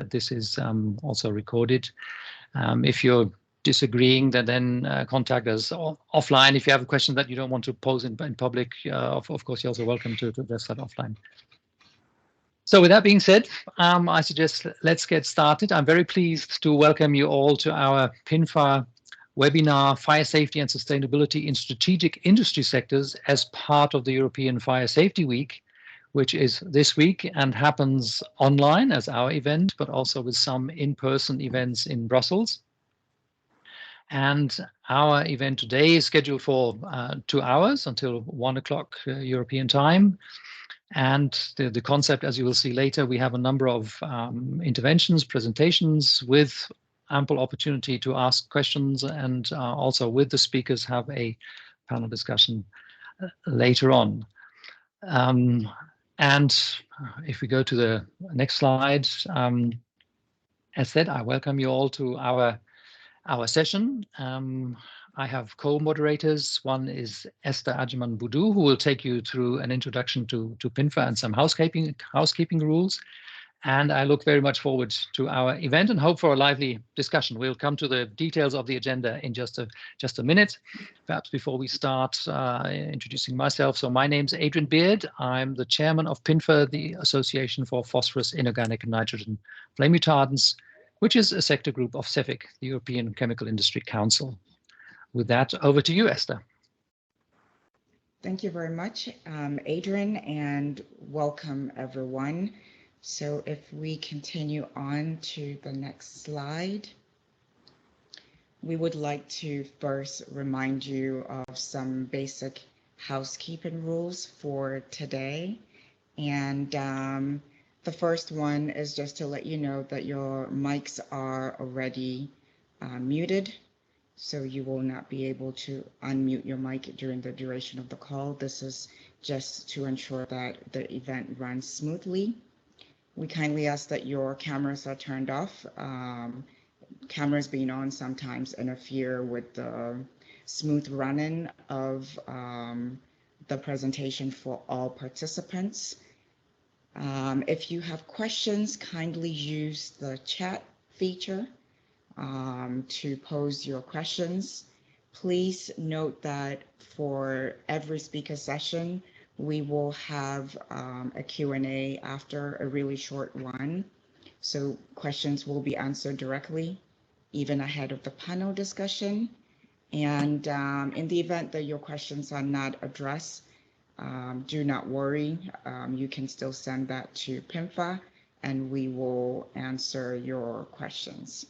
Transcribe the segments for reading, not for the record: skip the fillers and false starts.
that this is also recorded. If you're disagreeing, then contact us offline. If you have a question that you don't want to pose in public, of course, you're also welcome to address that offline. So with that being said, I suggest let's get started. I'm very pleased to welcome you all to our pinfa webinar, Fire Safety and Sustainability in Strategic Industry Sectors, as part of the European Fire Safety Week, which is this week and happens online as our event, but also with some in-person events in Brussels. And our event today is scheduled for 2 hours until 1 o'clock European time. And the concept, as you will see later, we have a number of interventions, presentations with ample opportunity to ask questions, and also with the speakers have a panel discussion later on. And if we go to the next slide, as said, I welcome you all to our session. I have co-moderators. One is Esther Ajiman-Boudou, who will take you through an introduction to pinfa and some housekeeping rules. And I look very much forward to our event and hope for a lively discussion. We'll come to the details of the agenda in just a minute. Perhaps before we start, introducing myself. So my name's Adrian Beard. I'm the chairman of pinfa, the Association for Phosphorus, Inorganic and Nitrogen Flame Retardants, which is a sector group of CEFIC, the European Chemical Industry Council. With that, over to you, Esther. Thank you very much, Adrian, and welcome everyone. So if we continue on to the next slide, we would like to first remind you of some basic housekeeping rules for today. And the first one is just to let you know that your mics are already muted. So you will not be able to unmute your mic during the duration of the call. This is just to ensure that the event runs smoothly. We kindly ask that your cameras are turned off. Cameras being on sometimes interfere with the smooth running of the presentation for all participants. If you have questions, kindly use the chat feature to pose your questions. Please note that for every speaker session, we will have a Q&A after a really short one. So questions will be answered directly, even ahead of the panel discussion. And in the event that your questions are not addressed, do not worry. You can still send that to pinfa and we will answer your questions.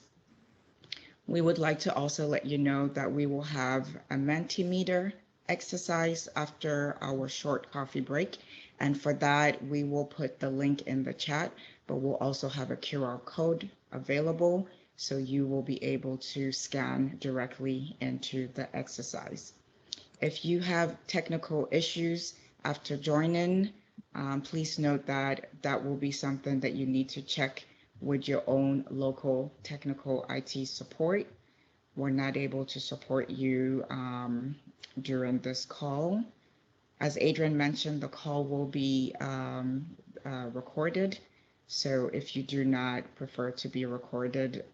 We would like to also let you know that we will have a Mentimeter exercise after our short coffee break. And for that, we will put the link in the chat, but we'll also have a QR code available. So you will be able to scan directly into the exercise. If you have technical issues after joining, please note that that will be something that you need to check with your own local technical IT support. We're not able to support you during this call. As Adrian mentioned, the call will be recorded. So if you do not prefer to be recorded,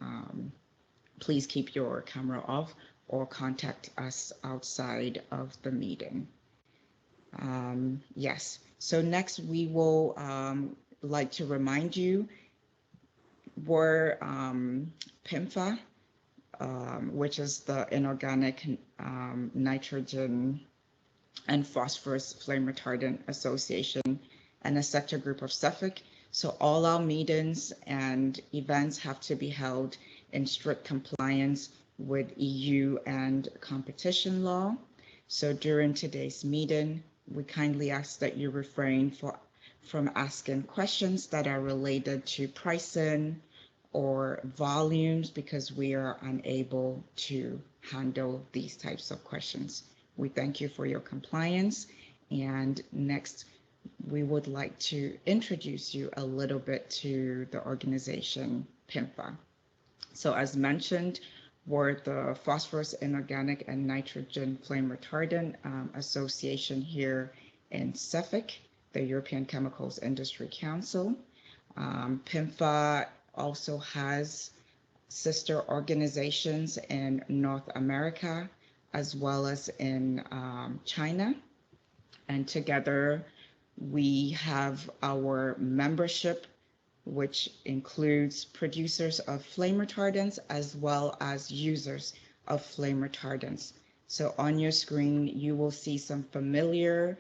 please keep your camera off or contact us outside of the meeting. Yes, so next we will like to remind you we're pinfa, which is the Inorganic Nitrogen and Phosphorus Flame Retardant Association, and a sector group of CEFIC. So all our meetings and events have to be held in strict compliance with EU and competition law. So during today's meeting, we kindly ask that you refrain from asking questions that are related to pricing or volumes, because we are unable to handle these types of questions. We thank you for your compliance. And next, we would like to introduce you a little bit to the organization pinfa. So as mentioned, we're the Phosphorus, Inorganic and Nitrogen Flame Retardant Association here in CEFIC, the European Chemicals Industry Council. pinfa also has sister organizations in North America as well as in China. And together we have our membership, which includes producers of flame retardants as well as users of flame retardants. So on your screen, you will see some familiar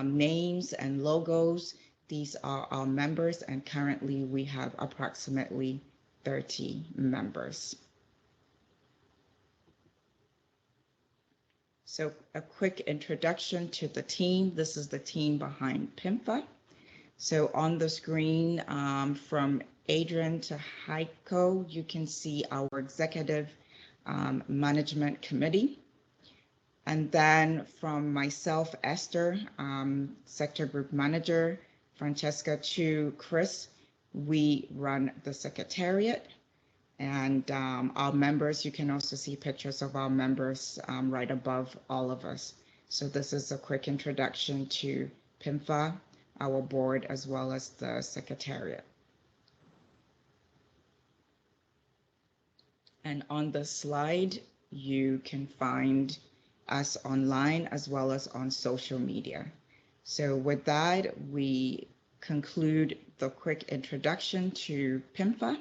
names and logos. These are our members, and currently we have approximately 30 members. So a quick introduction to the team. This is the team behind pinfa. So on the screen, from Adrian to Heiko, you can see our executive management committee. And then from myself, Esther, sector group manager, Francesca to Chris, we run the secretariat. And our members, you can also see pictures of our members right above all of us. So this is a quick introduction to pinfa, our board, as well as the secretariat. And on the slide, you can find us online as well as on social media. So with that, we conclude the quick introduction to pinfa.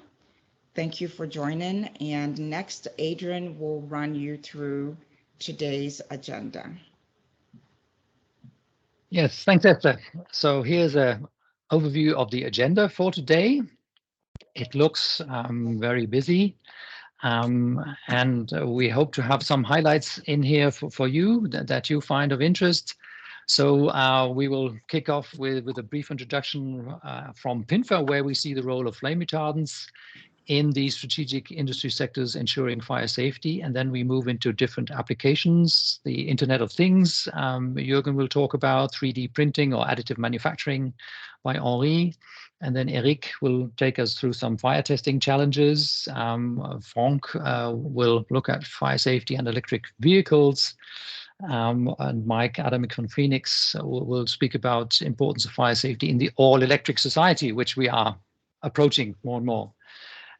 Thank you for joining. And next, Adrian will run you through today's agenda. Yes, thanks, Esther. So here's an overview of the agenda for today. It looks very busy, and we hope to have some highlights in here for you that you find of interest. So we will kick off with a brief introduction from pinfa, where we see the role of flame retardants in the strategic industry sectors ensuring fire safety. And then we move into different applications, the Internet of Things. Jürgen will talk about 3D printing or additive manufacturing by Henri. And then Eric will take us through some fire testing challenges. Franck will look at fire safety and electric vehicles. And Mike Adamic from Phoenix will speak about importance of fire safety in the all-electric society, which we are approaching more and more.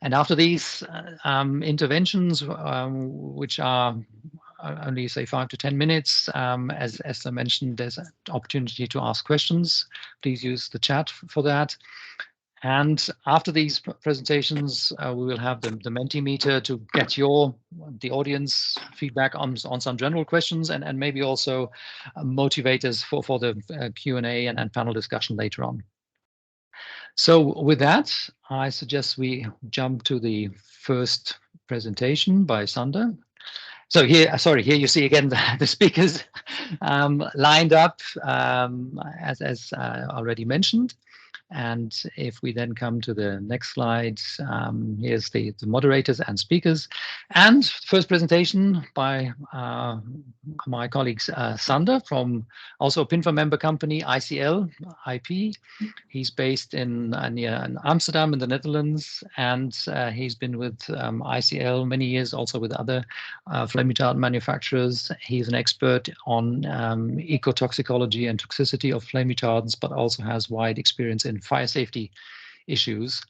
And after these interventions, which are only say 5 to 10 minutes, as Esther mentioned, there's an opportunity to ask questions. Please use the chat for that. And after these presentations, we will have the Mentimeter to get the audience feedback on some general questions and maybe also motivators for the Q&A and panel discussion later on. So with that, I suggest we jump to the first presentation by Sander. So here you see again the speakers lined up as already mentioned. And if we then come to the next slide, here's the moderators and speakers. And first presentation by my colleague Sander from also a pinfa member company, ICL IP. He's based in near Amsterdam in the Netherlands, and he's been with ICL many years, also with other flame retardant manufacturers. He's an expert on ecotoxicology and toxicity of flame retardants, but also has wide experience in fire safety issues.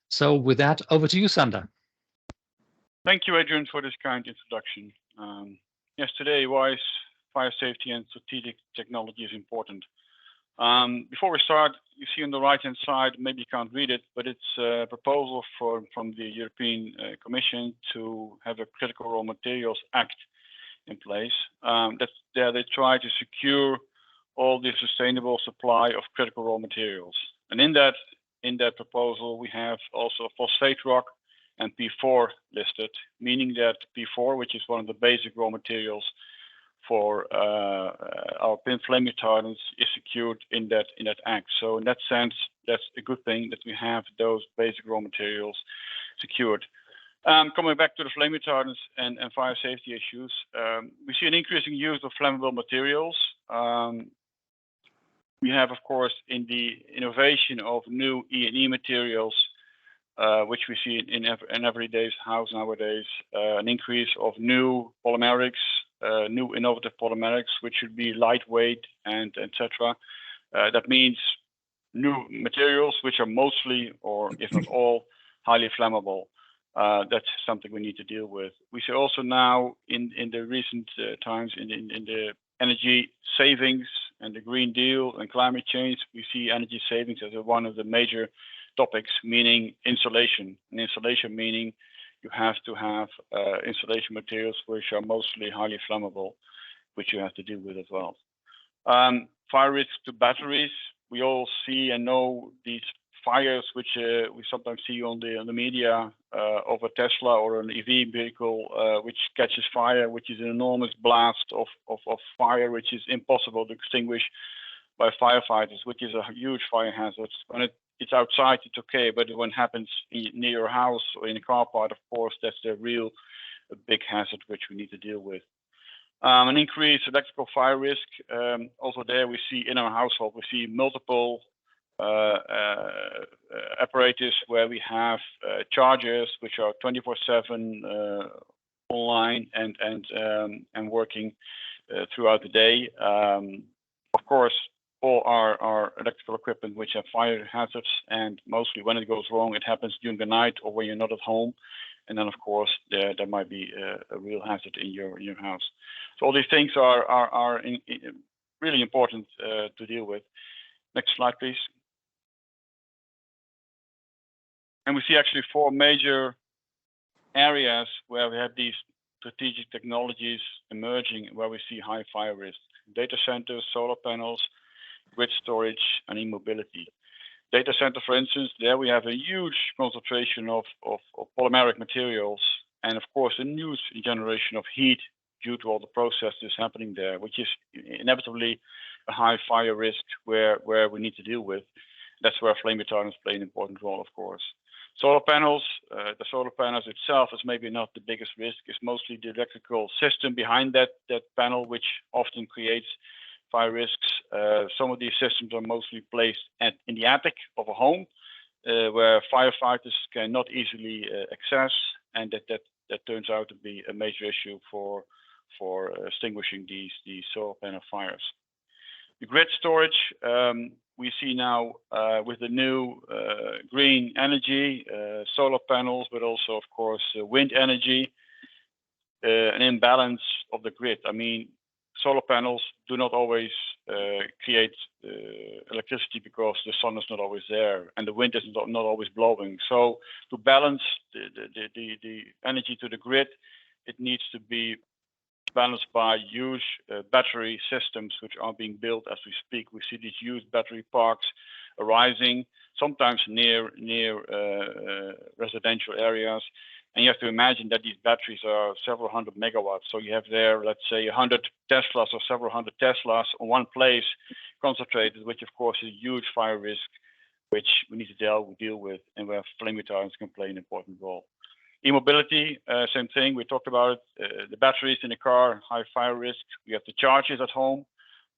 So with that, over to you, Sander. Thank you, Adrian, for this kind introduction. Yes, today, why is fire safety and strategic technology is important? Before we start, you see on the right-hand side, maybe you can't read it, but it's a proposal from the European Commission to have a Critical Raw Materials Act in place. There they try to secure all the sustainable supply of critical raw materials. And in that proposal, we have also phosphate rock and P4 listed, meaning that P4, which is one of the basic raw materials for our flame retardants, is secured in that act. So in that sense, that's a good thing that we have those basic raw materials secured. Coming back to the flame retardants and fire safety issues, we see an increasing use of flammable materials. We have, of course, in the innovation of new E&E materials, which we see in everyday's house nowadays, an increase of new polymerics, new innovative polymerics, which should be lightweight and etc. That means new materials, which are mostly, or if not all, highly flammable. That's something we need to deal with. We see also now in the recent times in the energy savings and the Green Deal and climate change, we see energy savings as one of the major topics, meaning insulation. And insulation meaning you have to have insulation materials which are mostly highly flammable, which you have to deal with as well. Fire risk to batteries. We all see and know these fires which we sometimes see on the media of a Tesla or an EV vehicle which catches fire, which is an enormous blast of fire, which is impossible to extinguish by firefighters, which is a huge fire hazard. When it's outside, it's okay, but when it happens near your house or in a car park, of course, that's a real big hazard which we need to deal with. An increased electrical fire risk. Also there we see in our household, we see multiple apparatus where we have chargers which are 24/7 online and working throughout the day. Of course, all our electrical equipment which have fire hazards, and mostly when it goes wrong, it happens during the night or when you're not at home. And then, of course, there might be a real hazard in your house. So all these things are really important to deal with. Next slide, please. And we see actually 4 major areas where we have these strategic technologies emerging, where we see high fire risk: data centers, solar panels, grid storage, and e-mobility. Data center, for instance, there we have a huge concentration of polymeric materials, and of course a new generation of heat due to all the processes happening there, which is inevitably a high fire risk where we need to deal with. That's where flame retardants play an important role, of course. Solar panels, the solar panels itself is maybe not the biggest risk. It's mostly the electrical system behind that panel, which often creates fire risks. Some of these systems are mostly placed in the attic of a home, where firefighters cannot easily access, and that turns out to be a major issue for extinguishing these solar panel fires. The grid storage, we see now with the new green energy, solar panels, but also, of course, wind energy, an imbalance of the grid. I mean, solar panels do not always create electricity because the sun is not always there and the wind is not always blowing. So to balance the energy to the grid, it needs to be balanced by huge battery systems which are being built as we speak. We see these huge battery parks arising, sometimes near residential areas. And you have to imagine that these batteries are several hundred megawatts. So you have there, let's say, 100 Teslas or several hundred Teslas on one place concentrated, which of course is a huge fire risk, which we need to deal with, and where flame retardants can play an important role. E-mobility, same thing. We talked about the batteries in the car, high fire risk. We have the chargers at home,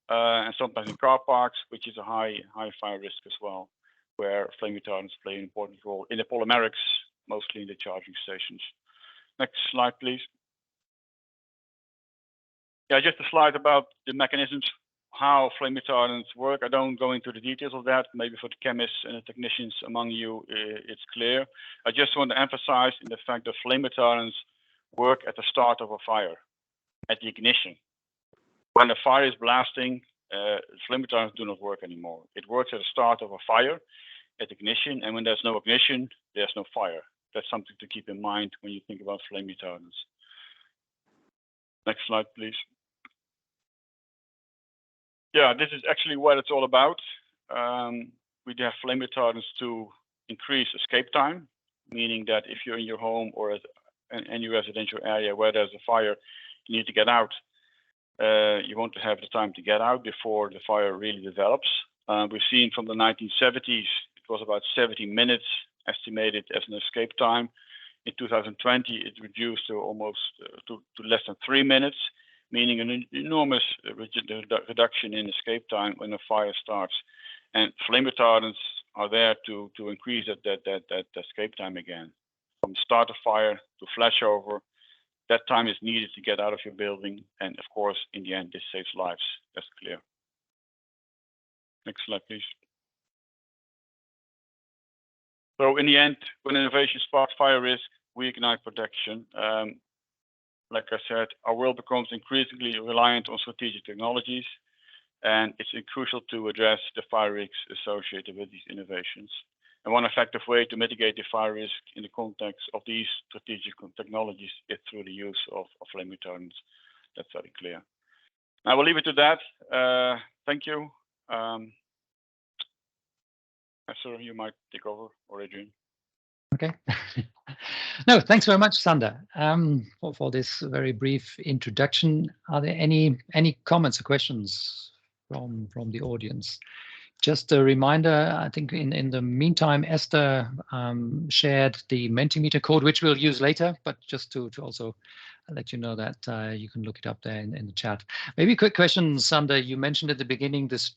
and sometimes in car parks, which is a high fire risk as well, where flame retardants play an important role in the polymerics, mostly in the charging stations. Next slide, please. Yeah, just a slide about the mechanisms, how flame retardants work. I don't go into the details of that. Maybe for the chemists and the technicians among you, it's clear. I just want to emphasize in the fact that flame retardants work at the start of a fire, at the ignition. When a fire is blasting, flame retardants do not work anymore. It works at the start of a fire, at ignition, and when there's no ignition, there's no fire. That's something to keep in mind when you think about flame retardants. Next slide, please. Yeah, this is actually what it's all about. We have flame retardants to increase escape time, meaning that if you're in your home or at any residential area where there's a fire, you need to get out. You want to have the time to get out before the fire really develops. We've seen from the 1970s, it was about 70 minutes estimated as an escape time. In 2020, it reduced to almost to less than 3 minutes, meaning an enormous reduction in escape time when a fire starts. And flame retardants are there to increase that escape time again. From start of fire to flash over, that time is needed to get out of your building. And of course, in the end, this saves lives. That's clear. Next slide, please. So in the end, when innovation sparks fire risk, we ignite protection. Like I said, our world becomes increasingly reliant on strategic technologies, and it's crucial to address the fire risks associated with these innovations. And one effective way to mitigate the fire risk in the context of these strategic technologies is through the use of flame retardants. That's very clear. I will leave it to that. Thank you. Sir, you might take over, or Adrian. Okay. No, thanks very much, Sander, for this very brief introduction. Are there any comments or questions from the audience? Just a reminder, I think in the meantime, Esther shared the Mentimeter code, which we'll use later, but just to also let you know that you can look it up there in the chat. Maybe a quick question, Sander. You mentioned at the beginning this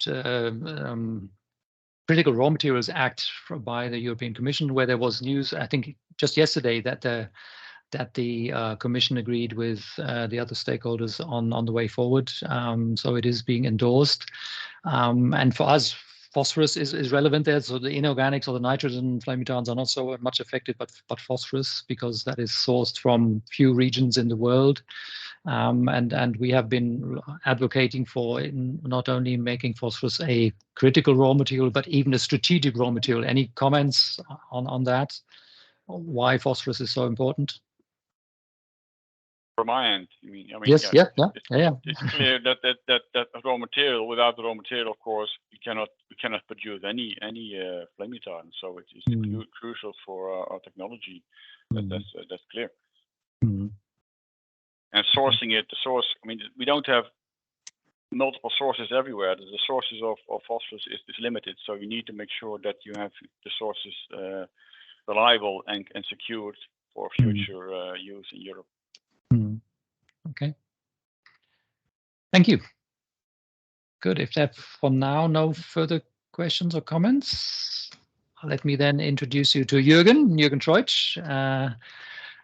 Critical Raw Materials Act by the European Commission, where there was news, I think just yesterday, that the Commission agreed with the other stakeholders on the way forward. So it is being endorsed. And for us, phosphorus is relevant there. So the inorganics or the nitrogen flame retardants are not so much affected, but phosphorus, because that is sourced from few regions in the world. And we have been advocating for not only making phosphorus a critical raw material, but even a strategic raw material. Any comments on that? Why phosphorus is so important? From my end, I mean, yes, yeah. It's clear that raw material. Without the raw material, of course, we cannot produce any flame retardant. So it is crucial for our technology. That's clear. And sourcing it, the source. I mean, we don't have multiple sources everywhere. The sources of phosphorus is limited. So you need to make sure that you have the sources reliable and secured for future use in Europe. Okay. Thank you. Good. If there for now no further questions or comments, let me then introduce you to Jürgen Treutsch,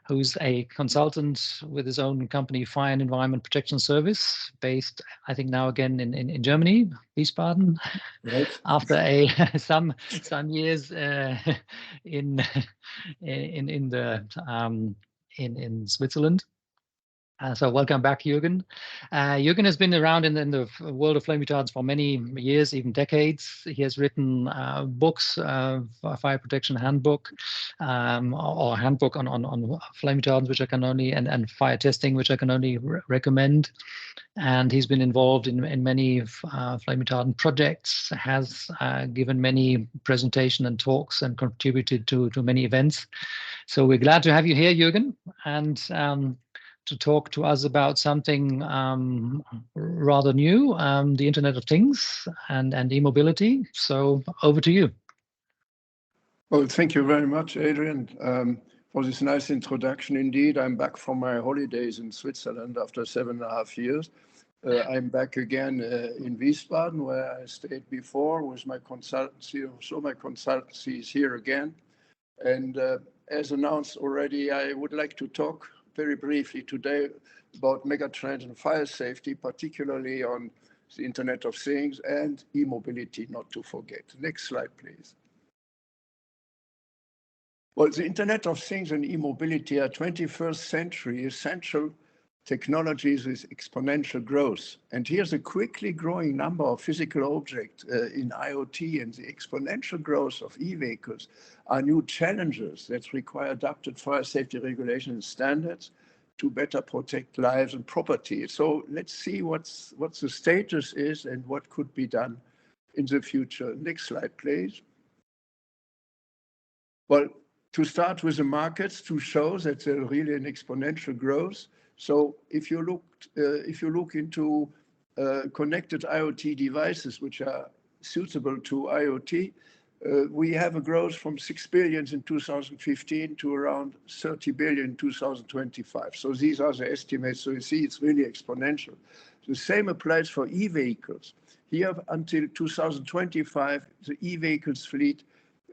who's a consultant with his own company, Fire and Environment Protection Service, based, I think now again in Germany, Wiesbaden, right. After some years in Switzerland. So welcome back, Jürgen. Jürgen has been around in the world of flame retardants for many years, even decades. He has written books, Fire Protection Handbook, or Handbook on flame retardants, which I can only, and fire testing, which I can only recommend. And he's been involved in many flame retardant projects, has given many presentations and talks, and contributed to many events. So we're glad to have you here, Jürgen, and to talk to us about something rather new, the Internet of Things and e-mobility. So over to you. Well, thank you very much, Adrian, for this nice introduction. Indeed, I'm back from my holidays in Switzerland after 7.5 years. I'm back again in Wiesbaden, where I stayed before with my consultancy. So my consultancy is here again. And as announced already, I would like to talk very briefly today about megatrends and fire safety, particularly on the Internet of Things and e-mobility, not to forget. Next slide, please. Well, the Internet of Things and e-mobility are 21st century essential technologies with exponential growth. And here's a quickly growing number of physical objects in IoT, and the exponential growth of e-vehicles are new challenges that require adapted fire safety regulation and standards to better protect lives and property. So let's see what the status is and what could be done in the future. Next slide, please. Well, to start with the markets, to show that they're really an exponential growth. So if you look into connected IoT devices, which are suitable to IoT, we have a growth from 6 billion in 2015 to around 30 billion in 2025. So these are the estimates. So you see, it's really exponential. The same applies for e-vehicles. Here, until 2025, the e-vehicles fleet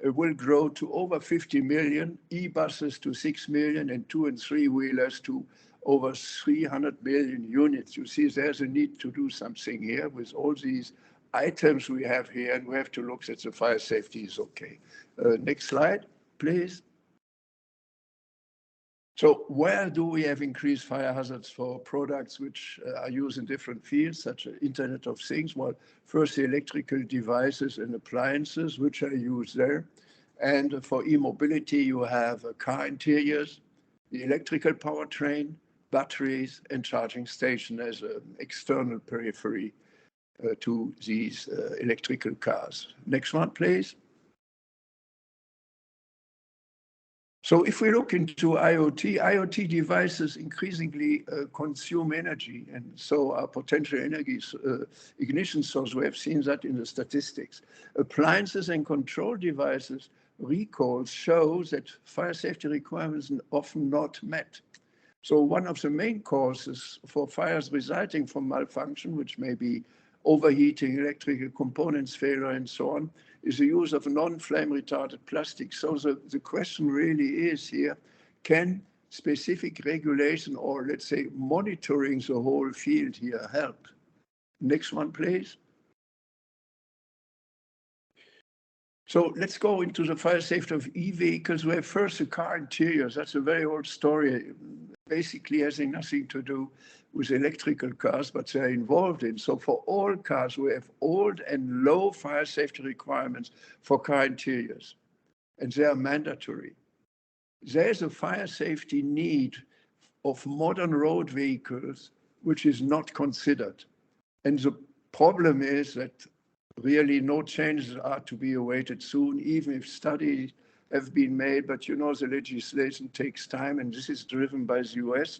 will grow to over 50 million, e-buses to 6 million, and 2- and 3-wheelers to over 300 million units. You see, there's a need to do something here with all these items we have here, and we have to look that the fire safety is okay. Next slide. please. So where do we have increased fire hazards for products which are used in different fields, such as Internet of Things? Well, first, the electrical devices and appliances, which are used there. And for e-mobility, you have car interiors, the electrical powertrain, batteries, and charging station as an external periphery to these electrical cars. Next one, please. So if we look into IoT devices increasingly consume energy, and so are potential energy ignition source. We have seen that in the statistics. Appliances and control devices recalls shows that fire safety requirements are often not met. So one of the main causes for fires resulting from malfunction, which may be overheating, electrical components failure, and so on, is the use of non-flame retardant plastics. So the question really is here, can specific regulation or let's say monitoring the whole field here help? Next one, please. So let's go into the fire safety of e-vehicles. We have first the car interiors. That's a very old story, basically having nothing to do with electrical cars, but they're involved in. So for all cars, we have old and low fire safety requirements for car interiors, and they are mandatory. There's a fire safety need of modern road vehicles, which is not considered. And the problem is that really no changes are to be awaited soon, even if studies have been made, but you know the legislation takes time, and this is driven by the US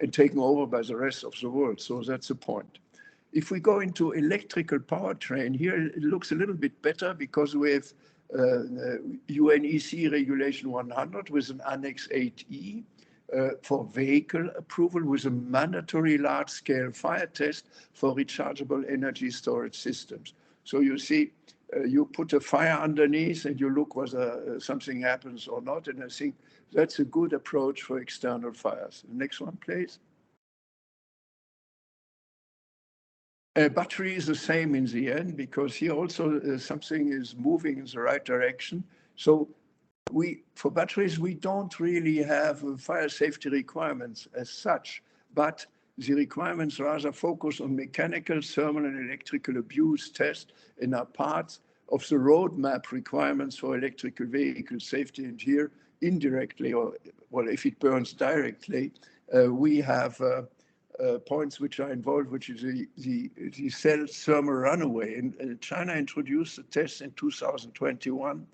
and taken over by the rest of the world. So that's the point. If we go into electrical powertrain, here it looks a little bit better because we have UNEC Regulation 100 with an Annex 8E for vehicle approval with a mandatory large-scale fire test for rechargeable energy storage systems. So you see, you put a fire underneath and you look whether something happens or not. And I think that's a good approach for external fires. Next one, please. Battery is the same in the end, because here also something is moving in the right direction. So for batteries, we don't really have fire safety requirements as such, but the requirements rather focus on mechanical, thermal, and electrical abuse tests and are part of the roadmap requirements for electrical vehicle safety. And here, indirectly, or well, if it burns directly, we have points which are involved, which is the cell thermal runaway. And China introduced a test in 2021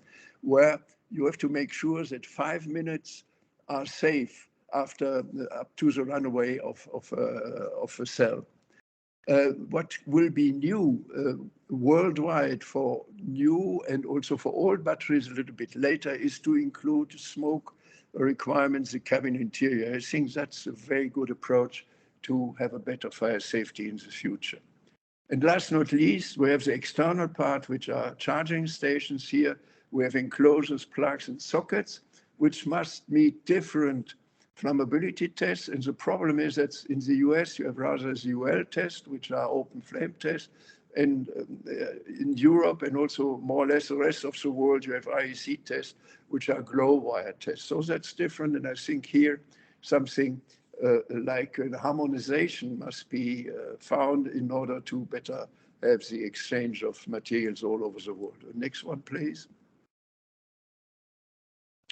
where you have to make sure that 5 minutes are safe after up to the runaway of a cell. What will be new worldwide for new and also for old batteries a little bit later is to include smoke requirements, the cabin interior. I think that's a very good approach to have a better fire safety in the future. And last not least, we have the external part, which are charging stations here. We have enclosures, plugs, and sockets, which must meet different flammability tests. And the problem is that in the US, you have rather the UL test, which are open flame tests. And in Europe and also more or less the rest of the world, you have IEC tests, which are glow wire tests. So that's different. And I think here something like harmonization must be found in order to better have the exchange of materials all over the world. Next one, please.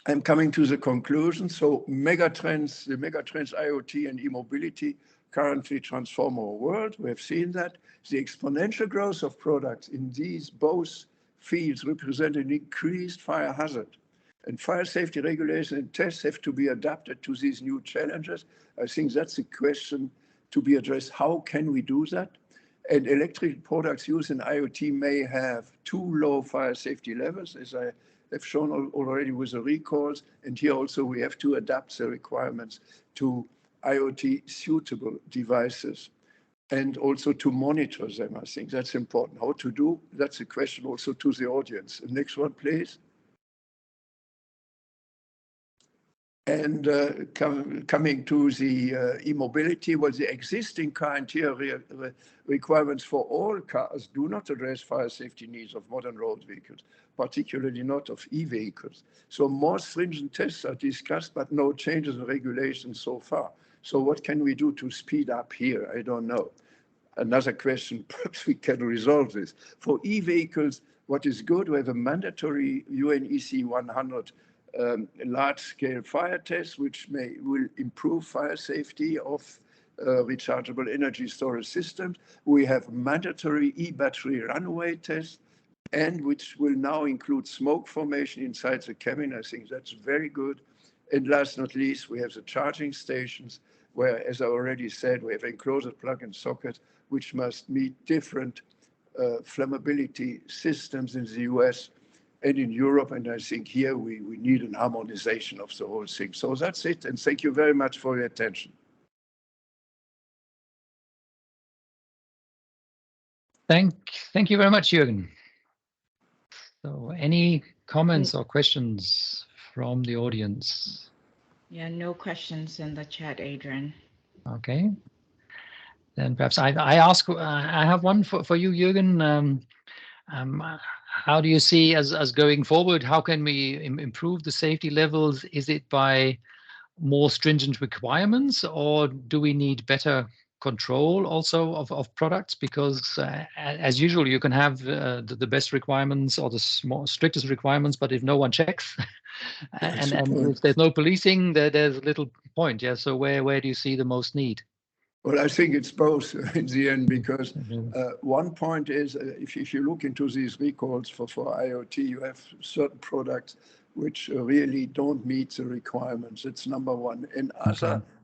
I'm coming to the conclusion. So the megatrends IoT and e-mobility currently transform our world. We have seen that. The exponential growth of products in these both fields represent an increased fire hazard. And fire safety regulation and tests have to be adapted to these new challenges. I think that's a question to be addressed. How can we do that? And electric products used in IoT may have too low fire safety levels, as I have shown already with the recalls. And here also we have to adapt the requirements to IoT suitable devices and also to monitor them. I think that's important. How to do, that's a question also to the audience. The next one, please. And coming to the e-mobility, well, the existing criteria requirements for all cars do not address fire safety needs of modern road vehicles, particularly not of e-vehicles. So more stringent tests are discussed, but no changes in regulations so far. So what can we do to speed up here? I don't know. Another question, perhaps we can resolve this. For e-vehicles, what is good, we have a mandatory UNEC 100 large-scale fire test, which will improve fire safety of rechargeable energy storage systems. We have mandatory e-battery runaway tests, and which will now include smoke formation inside the cabin. I think that's very good. And last not least, we have the charging stations, where, as I already said, we have enclosed plug-in sockets, which must meet different flammability systems in the US and in Europe. And I think here we need an harmonization of the whole thing. So that's it. And thank you very much for your attention. Thank you very much, Jürgen. So any comments or questions from the audience? Yeah, no questions in the chat, Adrian. Okay. Then perhaps I have one for you, Jürgen. How do you see as going forward? How can we improve the safety levels? Is it by more stringent requirements, or do we need better control also of products? Because as usual, you can have the best requirements or the strictest requirements, but if no one checks, and if there's no policing, there's little point. Yeah. So where do you see the most need? Well, I think it's both in the end, because one point is if you look into these recalls for IoT, you have certain products which really don't meet the requirements. It's number one. And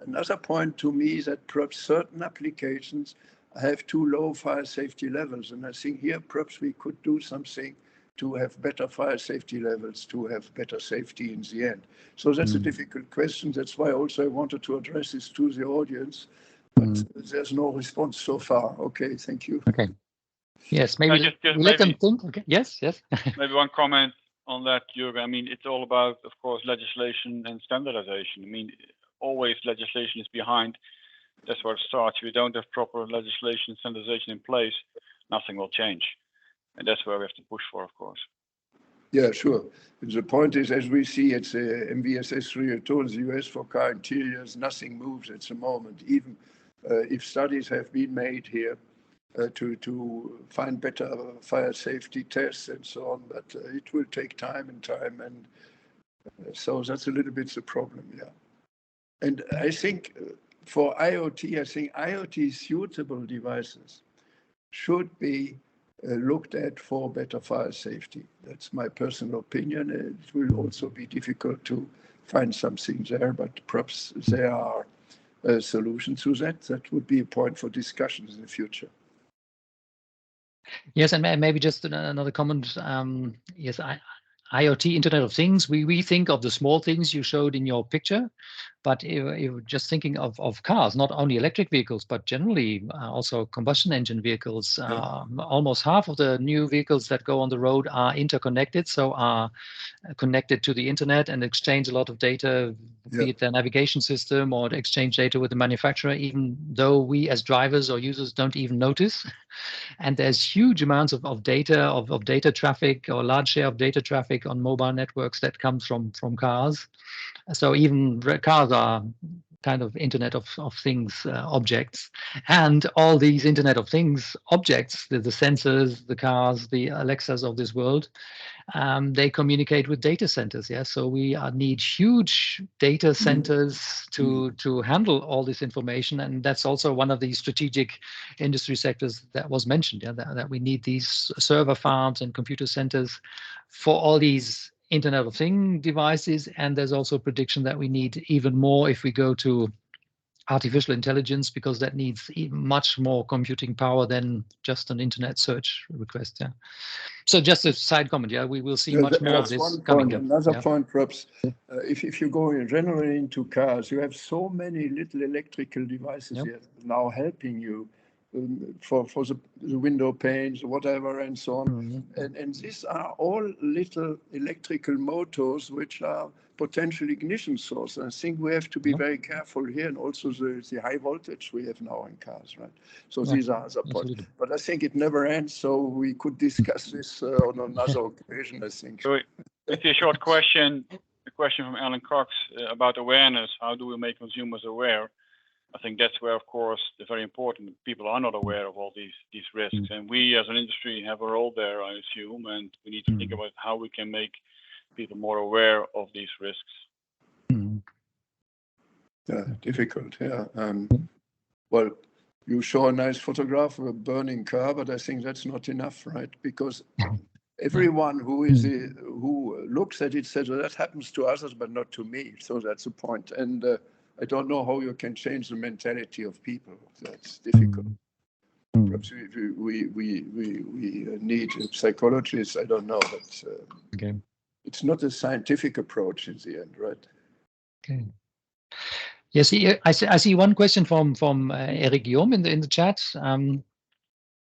another point to me is that perhaps certain applications have too low fire safety levels. And I think here perhaps we could do something to have better fire safety levels, to have better safety in the end. So that's a difficult question. That's why also I wanted to address this to the audience. But there's no response so far. Okay, thank you. Okay. Yes, maybe just let them think. Okay. Yes. Maybe one comment on that, Jürgen. I mean, it's all about, of course, legislation and standardization. I mean, always legislation is behind. That's where it starts. If we don't have proper legislation and standardization in place, nothing will change. And that's where we have to push for, of course. Yeah, sure. The point is, as we see, it's MVSS 302 in the US for car interiors, nothing moves at the moment. Even if studies have been made here to find better fire safety tests and so on, but it will take time, and so that's a little bit the problem, yeah. And I think for IoT, I think IoT suitable devices should be looked at for better fire safety. That's my personal opinion. It will also be difficult to find something there, but perhaps there are solutions to that. That would be a point for discussions in the future. Yes, and maybe just another comment. Yes, IoT, Internet of Things, we think of the small things you showed in your picture, but you're just thinking of cars, not only electric vehicles, but generally also combustion engine vehicles. Almost half of the new vehicles that go on the road are interconnected, so are connected to the internet and exchange a lot of data, be it their navigation system or exchange data with the manufacturer, even though we as drivers or users don't even notice. And there's huge amounts of data, of data traffic, or large share of data traffic on mobile networks that comes from cars. So even cars are kind of Internet of Things objects. And all these Internet of Things objects, the sensors, the cars, the Alexas of this world, they communicate with data centers. Yeah, so we need huge data centers to handle all this information, and that's also one of the strategic industry sectors that was mentioned. Yeah, that we need these server farms and computer centers for all these Internet of Things devices, and there's also prediction that we need even more if we go to artificial intelligence, because that needs much more computing power than just an internet search request. Yeah. So just a side comment. Yeah, we will see much more of this one coming. Point. Another point, perhaps, if you go generally into cars, you have so many little electrical devices here now helping you for the window panes, whatever, and so on. Mm-hmm. And these are all little electrical motors which are potential ignition source. And I think we have to be very careful here, and also the high voltage we have now in cars, right? So these are other points. Absolutely. But I think it never ends, so we could discuss this on another occasion, I think. So it's a short question. A question from Alan Cox about awareness. How do we make consumers aware? I think that's where, of course, it's very important. People are not aware of all these risks, and we as an industry have a role there, I assume, and we need to think about how we can make people more aware of these risks. Yeah, difficult. Yeah. Well, you show a nice photograph of a burning car, but I think that's not enough, right? Because everyone who looks at it says, well, that happens to others, but not to me. So that's the point. And I don't know how you can change the mentality of people. That's difficult. Perhaps we need psychologists. I don't know, but it's not a scientific approach in the end, right? Okay. Yes, I see one question from Eric Guillaume in the chat, and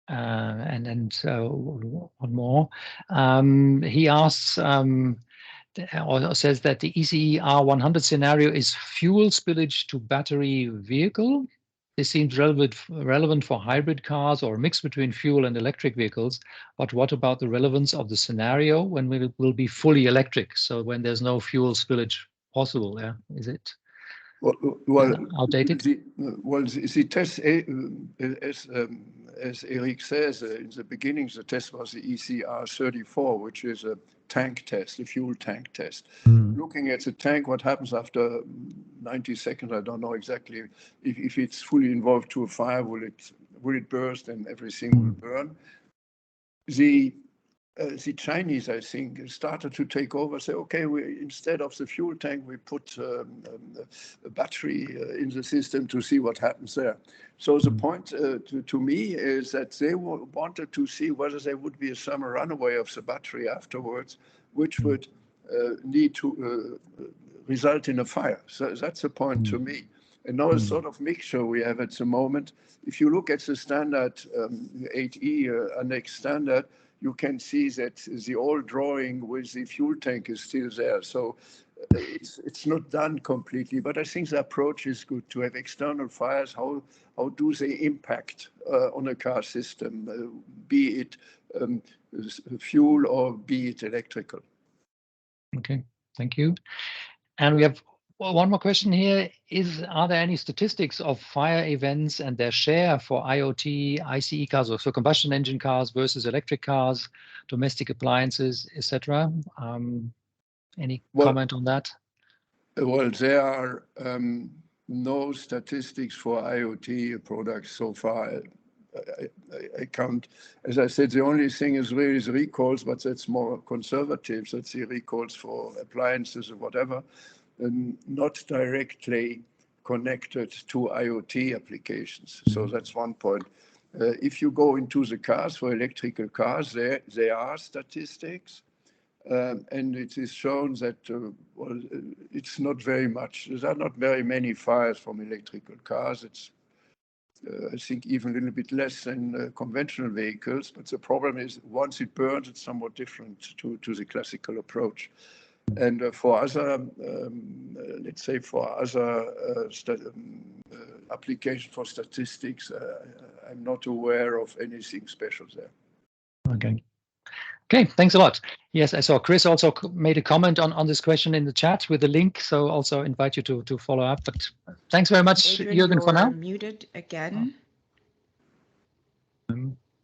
one more. He asks. Or says that the ECE R100 scenario is fuel spillage to battery vehicle. This seems relevant for hybrid cars or a mix between fuel and electric vehicles. But what about the relevance of the scenario when we will be fully electric? So when there's no fuel spillage possible, yeah, is it outdated? The test, as Eric says, in the beginning, the test was the ECR34, which is a tank test, a fuel tank test. Looking at the tank, what happens after 90 seconds, I don't know exactly. If it's fully involved to a fire, will it burst and everything will burn? The Chinese, I think, started to take over, say, okay, instead of the fuel tank, we put a battery in the system to see what happens there. So the point to me is that they wanted to see whether there would be a summer runaway of the battery afterwards, which would need to result in a fire. So that's the point to me. And now a sort of mixture we have at the moment. If you look at the standard 8E Annex standard, you can see that the old drawing with the fuel tank is still there. So it's not done completely, but I think the approach is good to have external fires. How do they impact on a car system, be it fuel or be it electrical? Okay, thank you. And we have one more question here. Are there any statistics of fire events and their share for IoT, ICE cars, or so combustion engine cars versus electric cars, domestic appliances, etc.? Any comment on that? Well, there are no statistics for IoT products so far. I can't, as I said, the only thing is really the recalls, but that's more conservative. That's the recalls for appliances or whatever, and not directly connected to IoT applications. So that's one point. If you go into the cars, for electrical cars, there are statistics, and it is shown that well, it's not very much. There are not very many fires from electrical cars. It's I think even a little bit less than conventional vehicles. But the problem is once it burns, it's somewhat different to the classical approach. And for other, let's say for other application for statistics, I'm not aware of anything special there. Okay. Okay, thanks a lot. Yes, I saw Chris also made a comment on this question in the chat with the link, so also invite you to follow up. But thanks very much, Adrian, Jürgen, for now. you're muted again,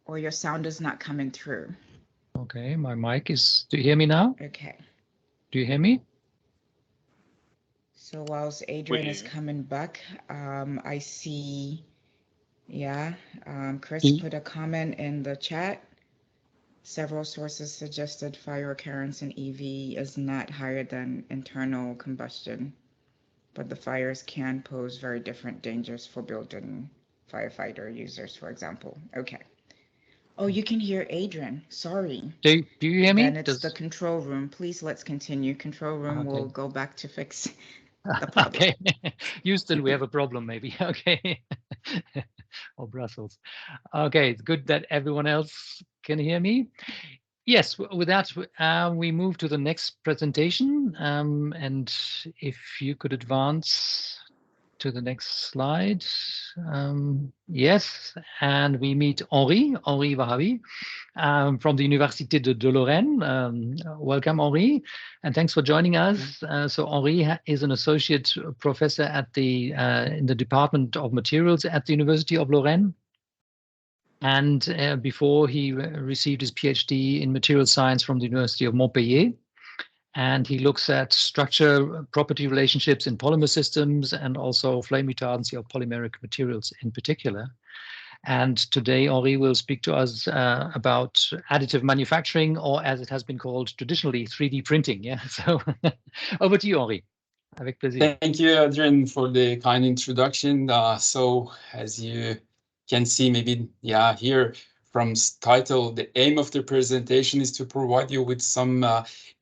or your sound is not coming through. Okay, my mic is. Do you hear me now? Okay. Do you hear me? So whilst Adrian is coming back, I see, Chris put a comment in the chat. Several sources suggested fire occurrence in EV is not higher than internal combustion, but the fires can pose very different dangers for built-in firefighter users, for example. Okay. Oh, you can hear Adrian. Sorry. Do you hear me? Then it's the control room. Please, let's continue. Control room will go back to fix the problem. Okay. Houston, we have a problem maybe. Okay. or Brussels. Okay, it's good that everyone else can hear me. Yes, with that, we move to the next presentation. And if you could advance to the next slide. Yes, and we meet Henri Vahavi from the Université de Lorraine. Welcome, Henri, and thanks for joining us. So Henri is an associate professor at in the Department of Materials at the University of Lorraine. And before he received his PhD in material science from the University of Montpellier. And he looks at structure property relationships in polymer systems and also flame retardancy of polymeric materials in particular. And today, Henri will speak to us about additive manufacturing, or as it has been called traditionally, 3D printing. Yeah, so over to you, Henri. Avec plaisir. Thank you, Adrian, for the kind introduction. So as you can see, maybe, yeah, here from title, the aim of the presentation is to provide you with some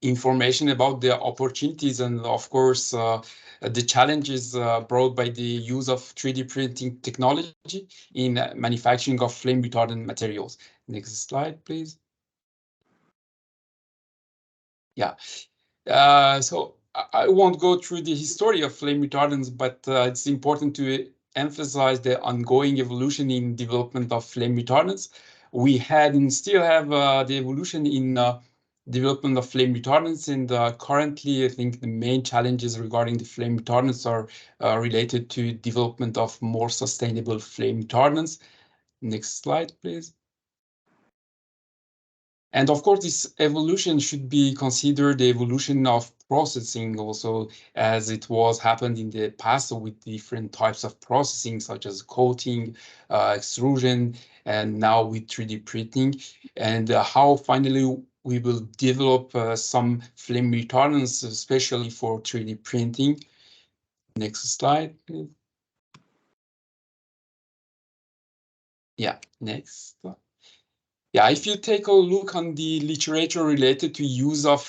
information about the opportunities and, of course, the challenges brought by the use of 3D printing technology in manufacturing of flame retardant materials. Next slide, please. Yeah. So I won't go through the history of flame retardants, but it's important to emphasize the ongoing evolution in development of flame retardants. We had and still have the evolution in development of flame retardants, and currently I think the main challenges regarding the flame retardants are related to development of more sustainable flame retardants. Next slide, please. And of course, this evolution should be considered the evolution of processing also, as it was happened in the past with different types of processing, such as coating, extrusion, and now with 3D printing, and how finally we will develop some flame retardants, especially for 3D printing. Next slide, please. Yeah, next. Yeah, if you take a look on the literature related to use of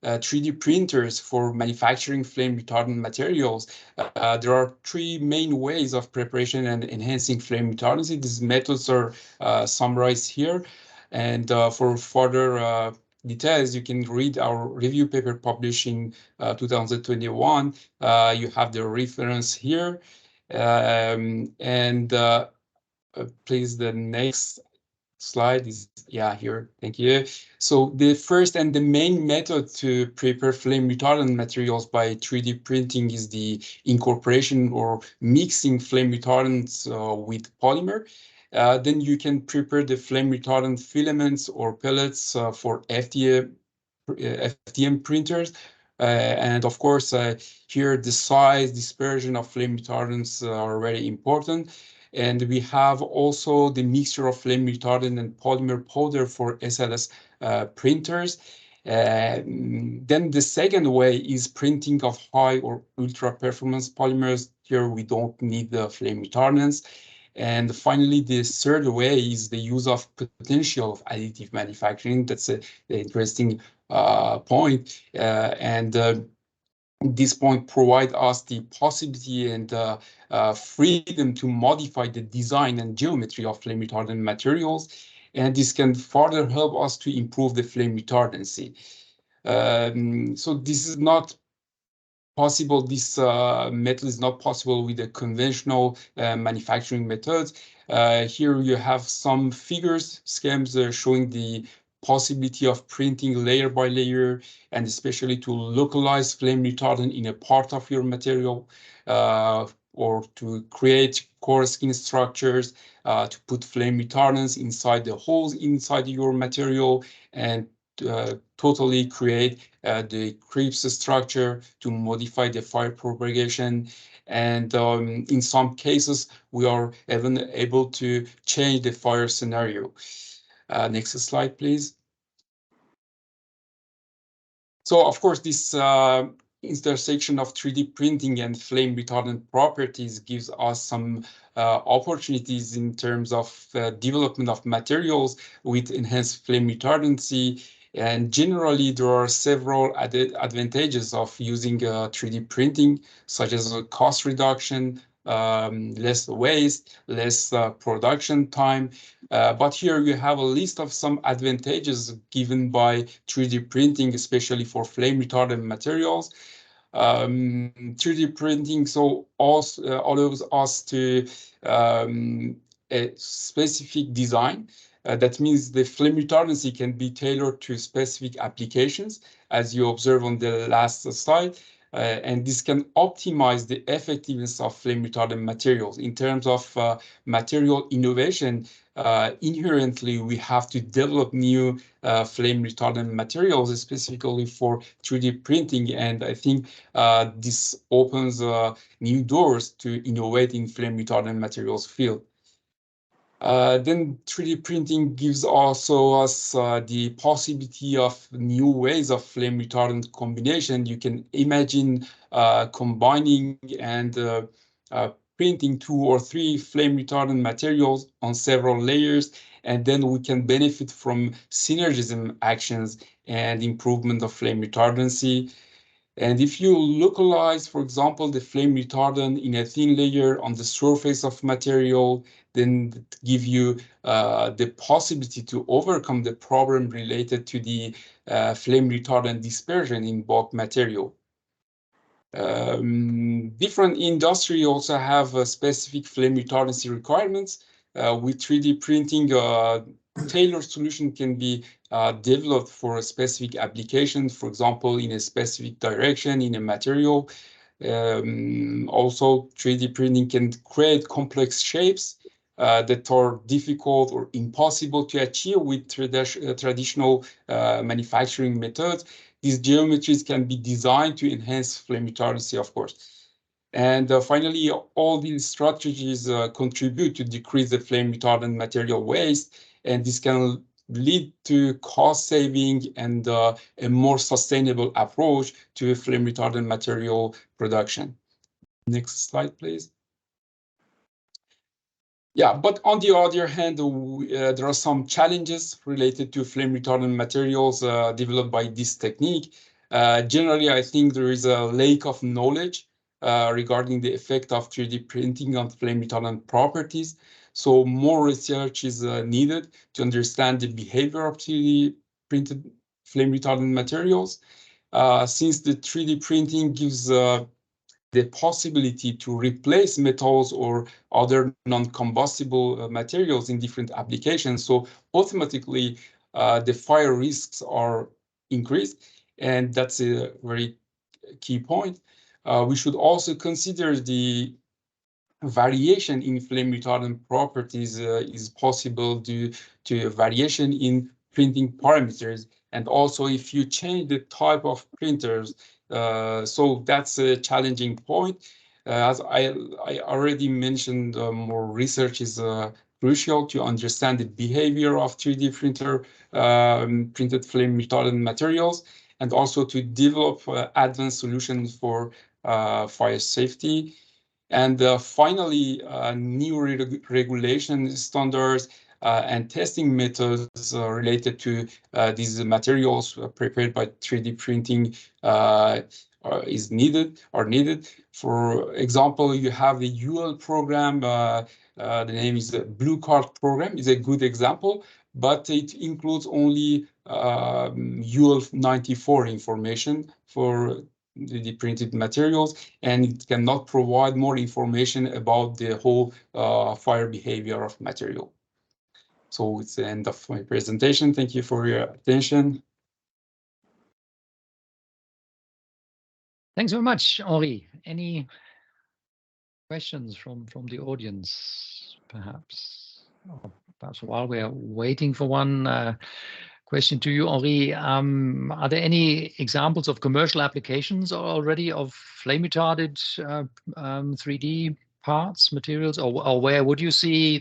3D printers for manufacturing flame retardant materials, there are three main ways of preparation and enhancing flame retardancy. These methods are summarized here. And for further details, you can read our review paper published in 2021. You have the reference here. Please, the next slide is, yeah, here. Thank you. So the first and the main method to prepare flame retardant materials by 3D printing is the incorporation or mixing flame retardants with polymer. Then you can prepare the flame retardant filaments or pellets for FDM printers. And of course, here the size, dispersion of flame retardants are very important. And we have also the mixture of flame retardant and polymer powder for SLS printers. Then the second way is printing of high or ultra performance polymers. Here we don't need the flame retardants. And finally, the third way is the use of potential of additive manufacturing. That's an interesting point. This point provides us the possibility and freedom to modify the design and geometry of flame retardant materials, and this can further help us to improve the flame retardancy. So this is not possible. This method is not possible with the conventional manufacturing methods. Here you have some figures, schemes showing the possibility of printing layer by layer, and especially to localize flame retardant in a part of your material, or to create core skin structures, to put flame retardants inside the holes inside your material, and totally create the creeps structure to modify the fire propagation. And in some cases, we are even able to change the fire scenario. Next slide, please. So, of course, this intersection of 3D printing and flame retardant properties gives us some opportunities in terms of development of materials with enhanced flame retardancy. And generally, there are several added advantages of using 3D printing, such as cost reduction, less waste, less production time. But here you have a list of some advantages given by 3D printing, especially for flame retardant materials. 3D printing also allows us to a specific design. That means the flame retardancy can be tailored to specific applications, as you observe on the last slide. And this can optimize the effectiveness of flame retardant materials. In terms of material innovation, inherently we have to develop new flame retardant materials specifically for 3D printing, and I think this opens new doors to innovate in flame retardant materials field. Then 3D printing gives also us the possibility of new ways of flame retardant combination. You can imagine combining and printing 2 or 3 flame retardant materials on several layers, and then we can benefit from synergism actions and improvement of flame retardancy. And if you localize, for example, the flame retardant in a thin layer on the surface of material, then it give you the possibility to overcome the problem related to the flame retardant dispersion in bulk material. Different industry also have specific flame retardancy requirements. With 3D printing, tailored solution can be developed for a specific application, for example, in a specific direction in a material. Also, 3D printing can create complex shapes that are difficult or impossible to achieve with traditional manufacturing methods. These geometries can be designed to enhance flame retardancy, of course. And finally, all these strategies contribute to decrease the flame retardant material waste, and this can lead to cost saving and a more sustainable approach to flame retardant material production. Next slide, please. Yeah, but on the other hand, there are some challenges related to flame retardant materials developed by this technique. Generally, I think there is a lack of knowledge regarding the effect of 3D printing on flame retardant properties. So more research is needed to understand the behavior of 3D printed flame retardant materials. Since the 3D printing gives the possibility to replace metals or other non-combustible materials in different applications. So automatically, the fire risks are increased, and that's a very key point. We should also consider the variation in flame retardant properties is possible due to variation in printing parameters, and also if you change the type of printers. So that's a challenging point. As I already mentioned, more research is crucial to understand the behavior of 3D printer printed flame retardant materials, and also to develop advanced solutions for fire safety. And finally, new regulation standards and testing methods related to these materials prepared by 3D printing are needed. For example, you have the UL program. The name is the Blue Card program. Is a good example, but it includes only UL 94 information for the printed materials, and it cannot provide more information about the whole fire behavior of material. So it's the end of my presentation. Thank you for your attention. Thanks very much, Henri. Any questions from the audience, perhaps? Or perhaps while we're waiting for one question to you, Henri, are there any examples of commercial applications already of flame retarded 3D parts, materials, or where would you see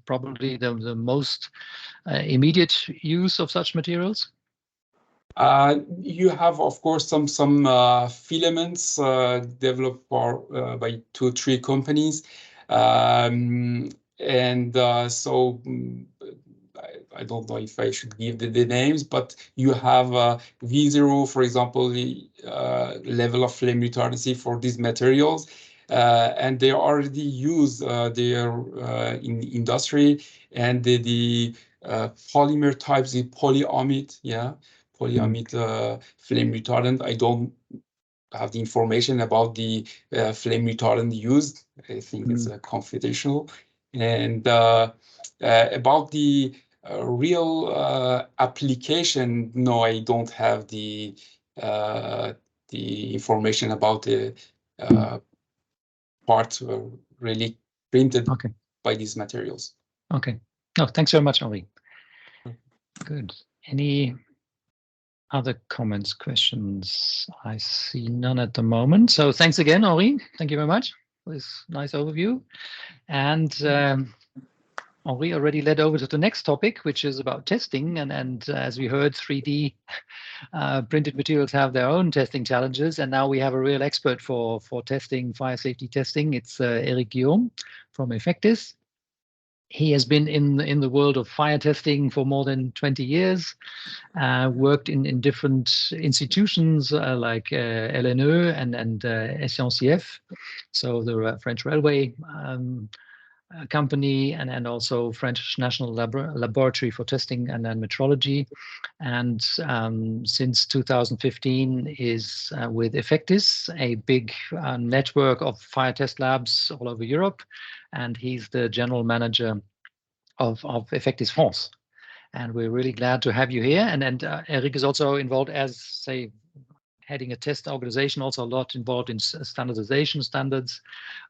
probably the most immediate use of such materials? You have, of course, some filaments developed by 2 or 3 companies, and so I don't know if I should give the names, but you have V0, for example, the level of flame retardancy for these materials. and they already use their in industry, and the polymer types, the polyamide, polyamide flame retardant. I don't have the information about the flame retardant used. I think it's confidential. And about the real application, no, I don't have the information about the parts really printed by these materials. Okay. No, thanks very much, Henri. Good. Any other comments, questions? I see none at the moment. So thanks again, Henri. Thank you very much for this nice overview. And Henri already led over to the next topic, which is about testing. And as we heard, 3D printed materials have their own testing challenges. And now we have a real expert for testing, fire safety testing. It's Eric Guillaume from Effectis. He has been in the world of fire testing for more than 20 years, worked in different institutions like LNE and SNCF, so the French railway company, and also French National Laboratory for Testing and Metrology. And since 2015 is with Effectis, a big network of fire test labs all over Europe. And he's the general manager of Effectis France. And we're really glad to have you here. And Eric is also involved as, say, heading a test organization, also a lot involved in standardization standards.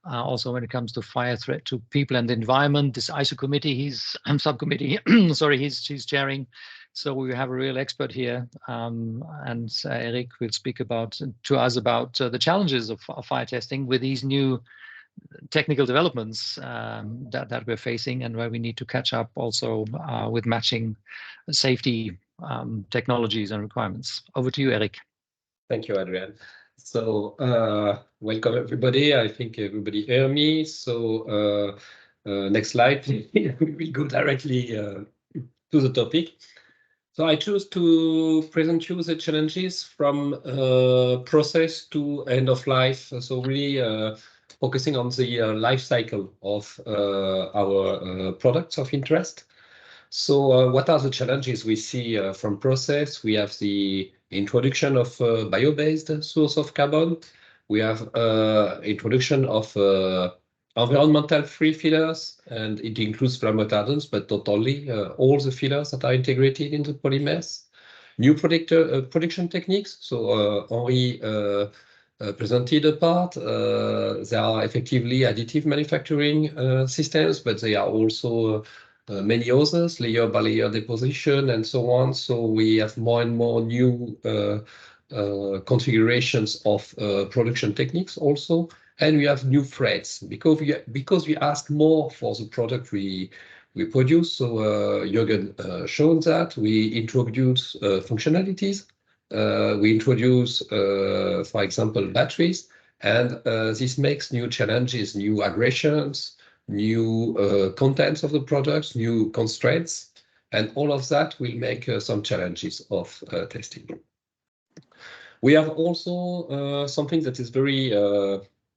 Also when it comes to fire threat to people and the environment, this ISO committee, he's subcommittee, sorry, he's chairing. So we have a real expert here. And Eric will speak to us about the challenges of fire testing with these new technical developments that we're facing, and where we need to catch up also with matching safety technologies and requirements. Over to you, Eric. Thank you, Adrian. So welcome everybody. I think everybody hear me. So next slide, we will go directly to the topic. So I choose to present you the challenges from process to end of life. So really focusing on the life cycle of our products of interest. So what are the challenges we see from process? We have the introduction of bio-based source of carbon. We have introduction of environmental free fillers, and it includes flame retardants, but not only, all the fillers that are integrated into polymers. New production techniques. So Henri presented a part. There are effectively additive manufacturing systems, but they are also many others, layer by layer deposition and so on. So we have more and more new configurations of production techniques also. And we have new threats because we ask more for the product we produce. So Jürgen showed that we introduce functionalities. We introduce, for example, batteries, and this makes new challenges, new aggressions, new contents of the products, new constraints, and all of that will make some challenges of testing. We have also something that is very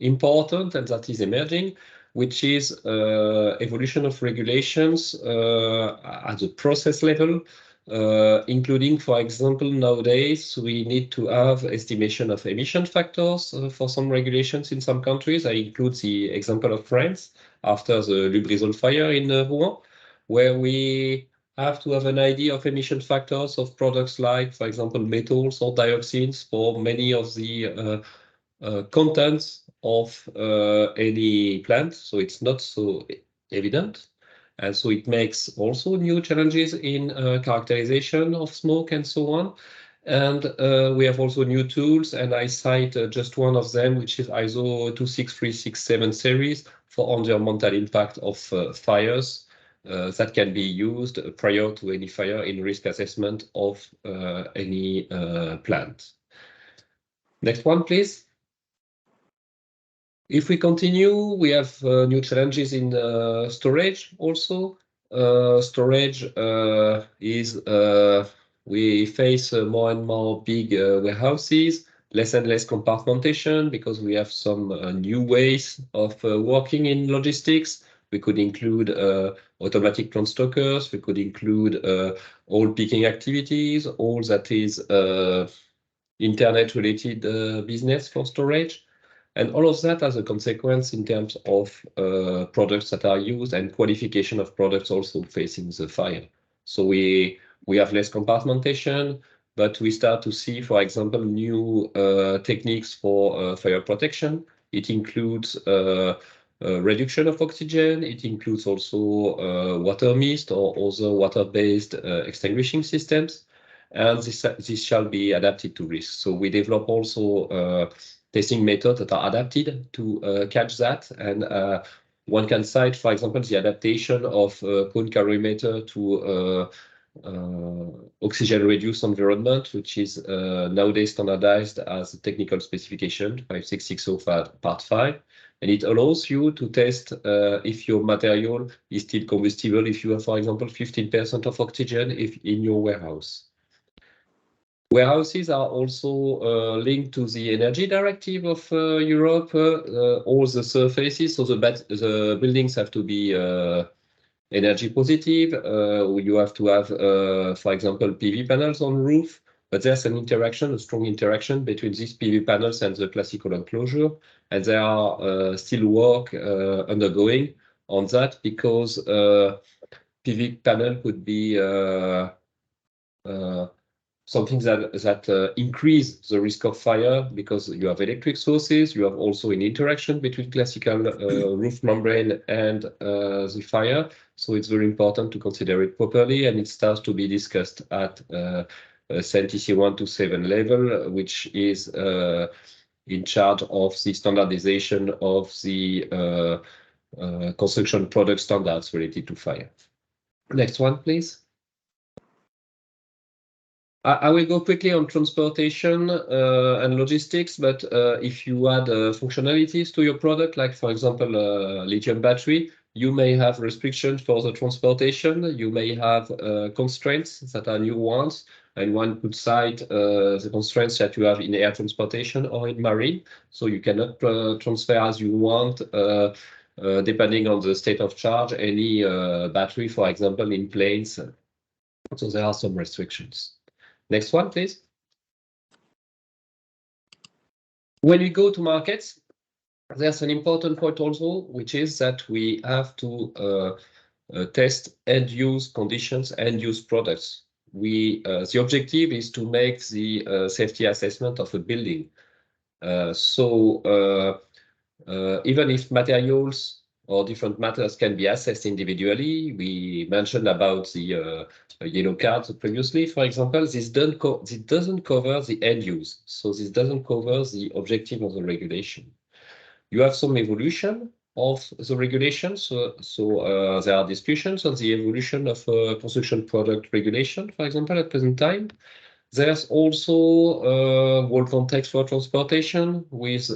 important and that is emerging, which is evolution of regulations at the process level, including, for example, nowadays we need to have estimation of emission factors for some regulations in some countries. I include the example of France after the Lubrizol fire in Rouen, where we have to have an idea of emission factors of products like, for example, metals or dioxins for many of the contents of any plant. So it's not so evident. And so it makes also new challenges in characterization of smoke and so on. And we have also new tools, and I cite just one of them, which is ISO 26367 series for environmental impact of fires that can be used prior to any fire in risk assessment of any plant. Next one, please. If we continue, we have new challenges in storage also. Storage is, we face more and more big warehouses, less and less compartmentation because we have some new ways of working in logistics. We could include automatic transstockers. We could include all picking activities, all that is internet-related business for storage. And all of that has a consequence in terms of products that are used and qualification of products also facing the fire. So we have less compartmentation, but we start to see, for example, new techniques for fire protection. It includes reduction of oxygen. It includes also water mist or other water-based extinguishing systems. And this shall be adapted to risk. So we develop also testing methods that are adapted to catch that. And one can cite, for example, the adaptation of cone calorimeter to oxygen-reduced environment, which is nowadays standardized as a technical specification 56605 Part 5. And it allows you to test if your material is still combustible, if you have, for example, 15% of oxygen in your warehouse. Warehouses are also linked to the energy directive of Europe. All the surfaces, so the buildings have to be energy positive. You have to have, for example, PV panels on roof. But there's an interaction, a strong interaction between these PV panels and the classical enclosure. And there are still work undergoing on that because PV panel could be something that increase the risk of fire because you have electric sources. You have also an interaction between classical roof membrane and the fire. So it's very important to consider it properly, and it starts to be discussed at CNTC 127 level, which is in charge of the standardization of the construction product standards related to fire. Next one, please. I will go quickly on transportation and logistics, but if you add functionalities to your product, like for example, lithium battery, you may have restrictions for the transportation. You may have constraints that are new ones, and one could cite the constraints that you have in air transportation or in marine. So you cannot transfer as you want, depending on the state of charge, any battery, for example, in planes. So there are some restrictions. Next one, please. When we go to markets, there's an important point also, which is that we have to test end-use conditions, end-use products. The objective is to make the safety assessment of a building. Even if materials or different matters can be assessed individually, we mentioned about the yellow cards previously, for example, this doesn't cover the end use. So this doesn't cover the objective of the regulation. You have some evolution of the regulation. So there are discussions on the evolution of construction product regulation, for example, at present time. There's also world context for transportation with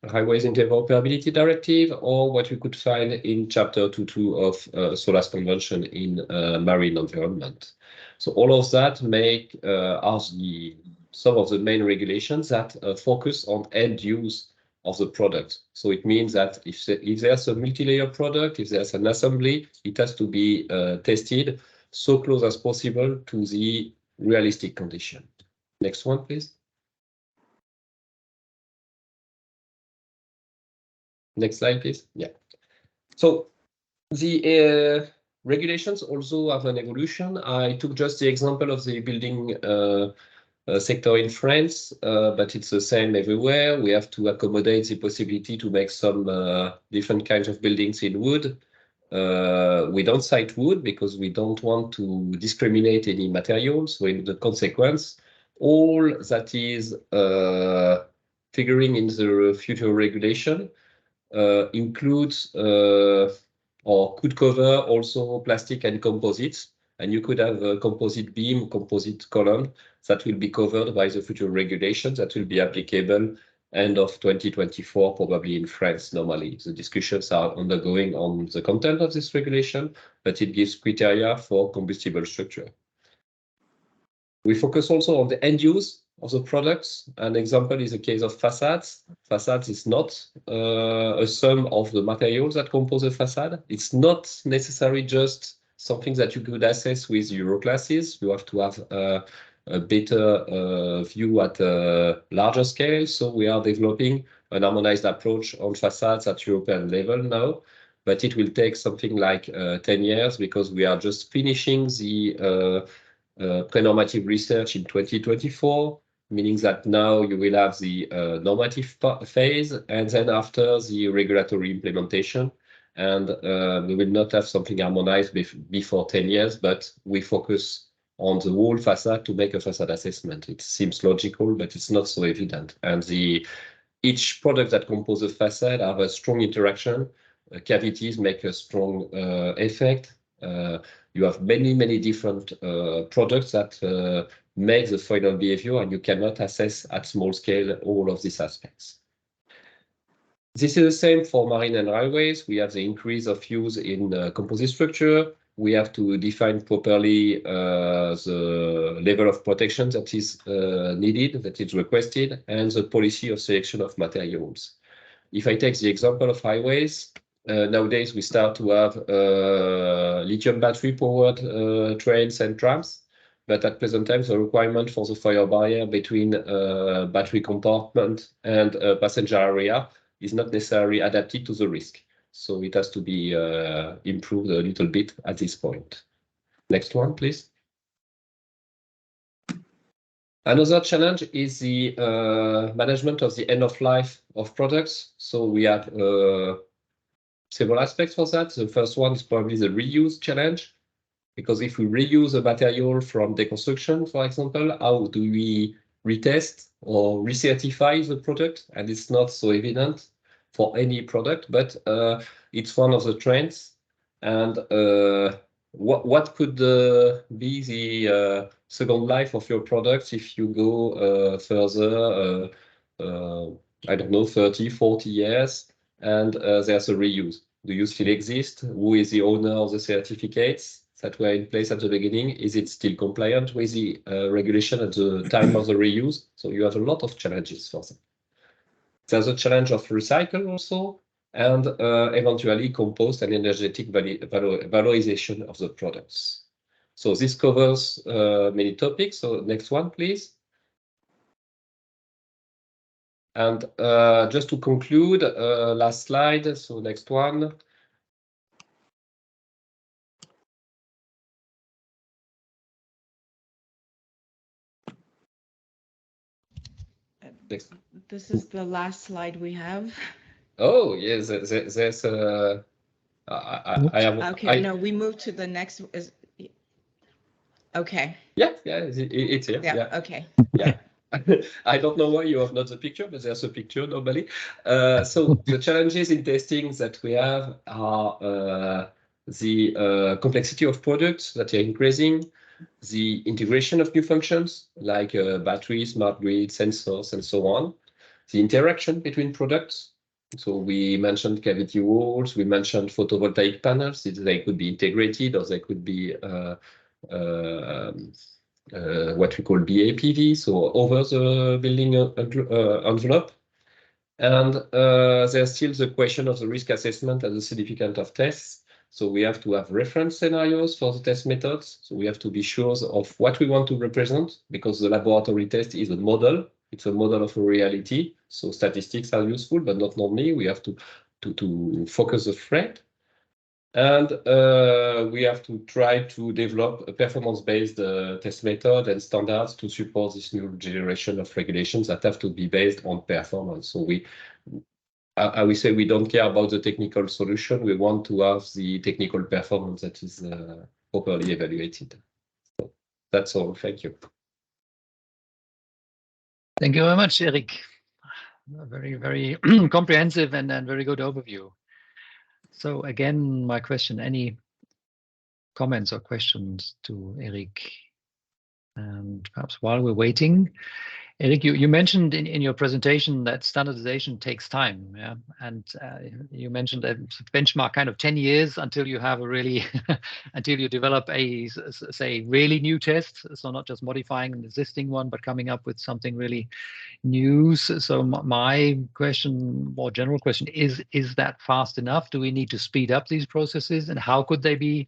Highways Interoperability Directive, or what you could find in Chapter 2.2 of SOLAS Convention in marine environment. So all of that are some of the main regulations that focus on end use of the product. So it means that if there's a multi-layer product, if there's an assembly, it has to be tested so close as possible to the realistic condition. Next one, please. Next slide, please. Yeah. So the regulations also have an evolution. I took just the example of the building sector in France, but it's the same everywhere. We have to accommodate the possibility to make some different kinds of buildings in wood. We don't cite wood because we don't want to discriminate any materials. So in the consequence, all that is figuring in the future regulation includes or could cover also plastic and composites. And you could have a composite beam, composite column that will be covered by the future regulations that will be applicable end of 2024, probably in France normally. The discussions are undergoing on the content of this regulation, but it gives criteria for combustible structure. We focus also on the end use. of the products. An example is the case of facades. Facades is not a sum of the materials that compose a facade. It's not necessarily just something that you could assess with Euroclasses. You have to have a better view at a larger scale. So we are developing an harmonized approach on facades at European level now, but it will take something like 10 years because we are just finishing the pre-normative research in 2024, meaning that now you will have the normative phase and then after the regulatory implementation. And we will not have something harmonized before 10 years, but we focus on the whole facade to make a facade assessment. It seems logical, but it's not so evident. And each product that composes a facade have a strong interaction. Cavities make a strong effect. You have many different products that make the final behavior, and you cannot assess at small scale all of these aspects. This is the same for marine and railways. We have the increase of use in composite structure. We have to define properly the level of protection that is needed, that is requested, and the policy of selection of materials. If I take the example of highways, nowadays we start to have lithium battery powered trains and trams, but at present time the requirement for the fire barrier between battery compartment and passenger area is not necessarily adapted to the risk. So it has to be improved a little bit at this point. Next one, please. Another challenge is the management of the end of life of products. So we have several aspects for that. The first one is probably the reuse challenge, because if we reuse a material from deconstruction, for example, how do we retest or recertify the product? And it's not so evident for any product, but it's one of the trends. And what could be the second life of your products if you go further, I don't know, 30, 40 years, and there's a reuse? Do you still exist? Who is the owner of the certificates that were in place at the beginning? Is it still compliant with the regulation at the time of the reuse? So you have a lot of challenges for them. There's a challenge of recycle also, and eventually compost and energetic valorization of the products. So this covers many topics. So next one, please. And just to conclude, last slide. So next one. Next. This is the last slide we have. Oh yes, there's I have. Okay, no, we move to the next. Okay. Yeah, it's here. Yeah. Okay. Yeah. I don't know why you have not the picture, but there's a picture normally. So the challenges in testing that we have are the complexity of products that are increasing, the integration of new functions like batteries, smart grid, sensors, and so on, the interaction between products. So we mentioned cavity walls, we mentioned photovoltaic panels. They could be integrated or they could be what we call BAPV, so over the building envelope. And there's still the question of the risk assessment and the significance of tests. So we have to have reference scenarios for the test methods. So we have to be sure of what we want to represent, because the laboratory test is a model. It's a model of a reality. So statistics are useful, but not normally. We have to focus the threat. And we have to try to develop a performance-based test method and standards to support this new generation of regulations that have to be based on performance. So I will say we don't care about the technical solution. We want to have the technical performance that is properly evaluated. So that's all. Thank you. Thank you very much, Eric. A very comprehensive and very good overview. So again, my question, any comments or questions to Eric? And perhaps while we're waiting, Eric, you mentioned in your presentation that standardization takes time, yeah, and you mentioned a benchmark kind of 10 years until you have a really until you develop a say really new test. So not just modifying an existing one, but coming up with something really new. So my question, more general question, is that fast enough? Do we need to speed up these processes, and how could they be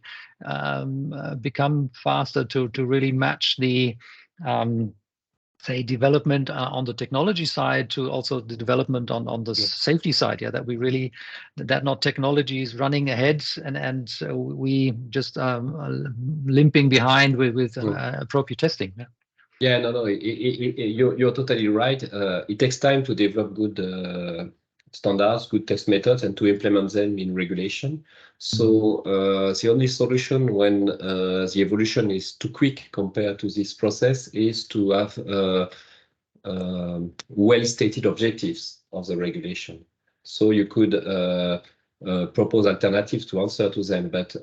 become faster to really match the say development on the technology side to also the development on the safety side, yeah, that we really that not technology is running ahead and we just limping behind with appropriate testing. Yeah, no, you're totally right. It takes time to develop good standards, good test methods, and to implement them in regulation. So the only solution when the evolution is too quick compared to this process is to have well-stated objectives of the regulation. So you could propose alternatives to answer to them, but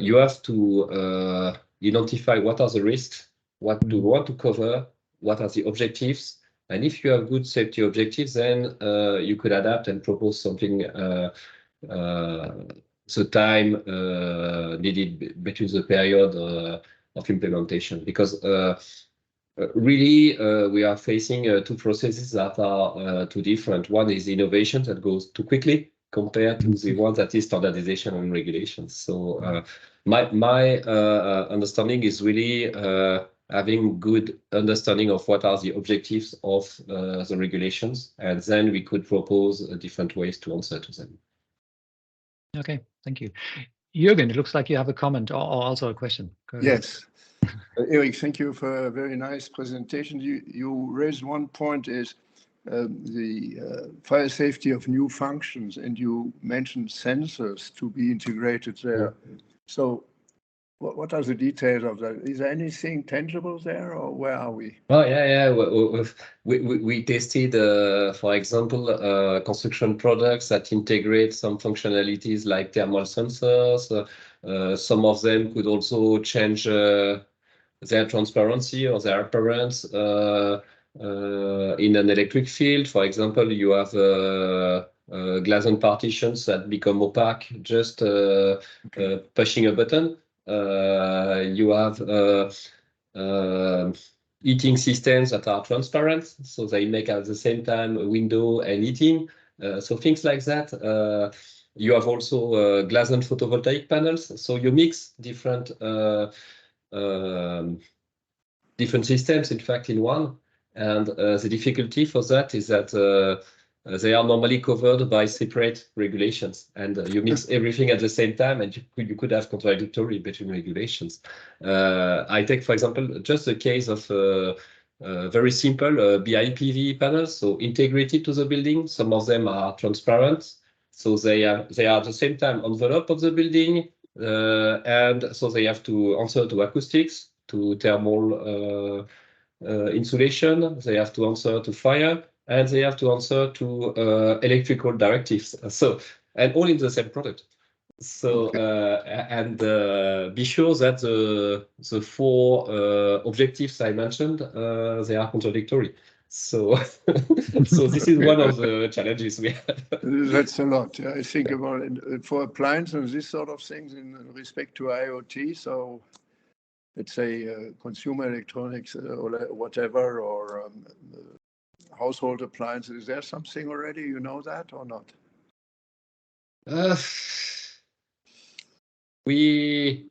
you have to identify what are the risks, what do you want to cover, what are the objectives, and if you have good safety objectives, then you could adapt and propose something the time needed between the period of implementation. Because really, we are facing two processes that are too different. One is innovation that goes too quickly compared to the one that is standardization and regulations. So my understanding is really having good understanding of what are the objectives of the regulations, and then we could propose different ways to answer to them. Okay, thank you. Jürgen, it looks like you have a comment or also a question. Yes. Eric, thank you for a very nice presentation. You raised one point is the fire safety of new functions, and you mentioned sensors to be integrated there. So what are the details of that? Is there anything tangible there, or where are we? Oh, yeah. We tested, for example, construction products that integrate some functionalities like thermal sensors. Some of them could also change their transparency or their appearance in an electric field. For example, you have glass and partitions that become opaque just pushing a button. You have heating systems that are transparent, so they make at the same time a window and heating. So things like that. You have also glass and photovoltaic panels. So you mix different systems, in fact, in one. And the difficulty for that is that they are normally covered by separate regulations, and you mix everything at the same time, and you could have contradictory between regulations. I take, for example, just a case of very simple BIPV panels, so integrated to the building. Some of them are transparent, so they are at the same time envelope of the building, and so they have to answer to acoustics, to thermal insulation. They have to answer to fire, and they have to answer to electrical directives. So, and all in the same product. So and be sure that the four objectives I mentioned, they are contradictory. So so this is one of the challenges we have. That's a lot. I think about it for appliances and this sort of things in respect to IoT. So let's say consumer electronics or whatever, or household appliances. Is there something already? You know that or not? We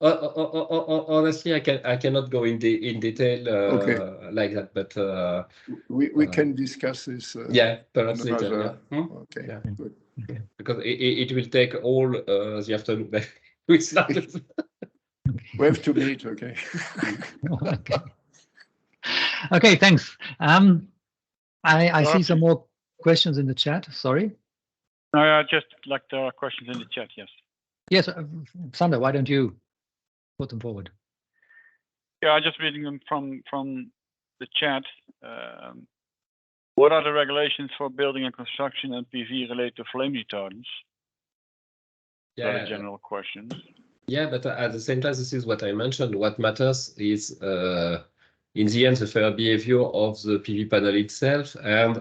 honestly, I cannot go in detail like that, but we can discuss this. Yeah, perhaps later. Yeah. Okay, yeah. Good. Okay. Because it will take all the afternoon. We started. We have to meet. Okay. Okay. Okay, thanks. I see some more questions in the chat. Sorry. No, just like there are questions in the chat. Yes. Yes, Sander, why don't you put them forward? Yeah, I'm just reading them from the chat. What are the regulations for building and construction and PV related to flame retardants? Yeah, That's a general question. Yeah, but at the same time, this is what I mentioned. What matters is, in the end, the fair behavior of the PV panel itself, and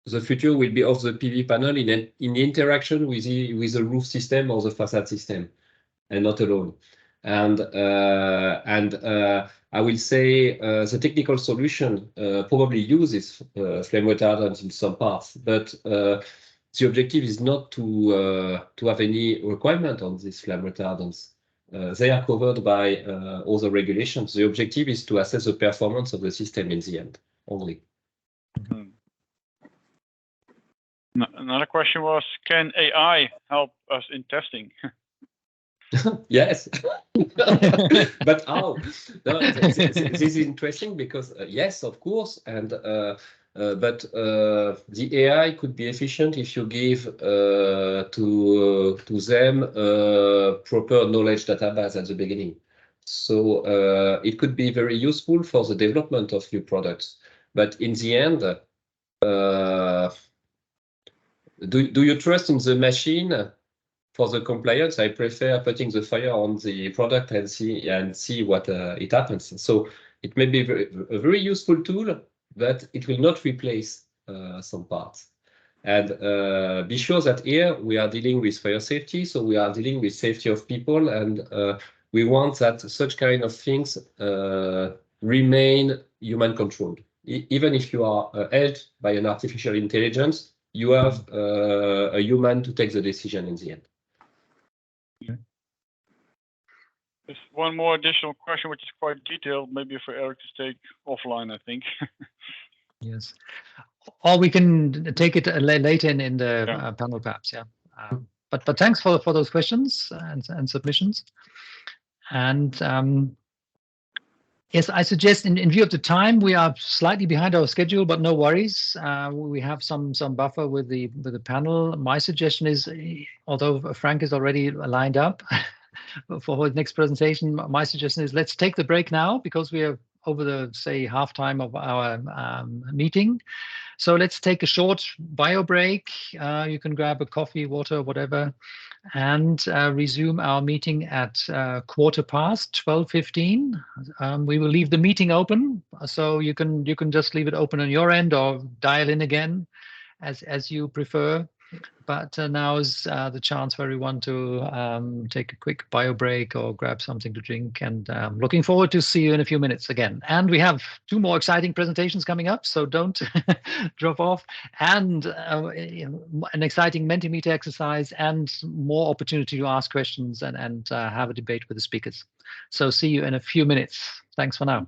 the future will be of the PV panel in interaction with the roof system or the facade system, and not alone. And I will say the technical solution probably uses flame retardant in some parts, but the objective is not to have any requirement on these flame retardants. They are covered by other regulations. The objective is to assess the performance of the system in the end only. Another question was, can AI help us in testing? Yes, but how? No, this is interesting because yes, of course, and but the AI could be efficient if you give to them proper knowledge database at the beginning. So it could be very useful for the development of new products. But in the end, do you trust in the machine? For the compliance, I prefer putting the fire on the product and see what it happens. So it may be a very useful tool, but it will not replace some parts. And be sure that here we are dealing with fire safety, so we are dealing with safety of people, and we want that such kind of things remain human controlled. Even if you are held by an artificial intelligence, you have a human to take the decision in the end. There's one more additional question, which is quite detailed, maybe for Eric to take offline, I think. Yes. Or we can take it later in the panel, perhaps. Yeah. But thanks for those questions and submissions. And yes, I suggest in view of the time, we are slightly behind our schedule, but no worries. We have some buffer with the panel. My suggestion is, although Frank is already lined up for his next presentation, my suggestion is let's take the break now because we are over the, say, half time of our meeting. So let's take a short bio break. You can grab a coffee, water, whatever, and resume our meeting at 12:15. We will leave the meeting open, so you can just leave it open on your end or dial in again as you prefer. But now is the chance for everyone to take a quick bio break or grab something to drink. And looking forward to see you in a few minutes again. And we have 2 more exciting presentations coming up, so don't drop off. And an exciting Mentimeter exercise and more opportunity to ask questions and have a debate with the speakers. So see you in a few minutes. Thanks for now.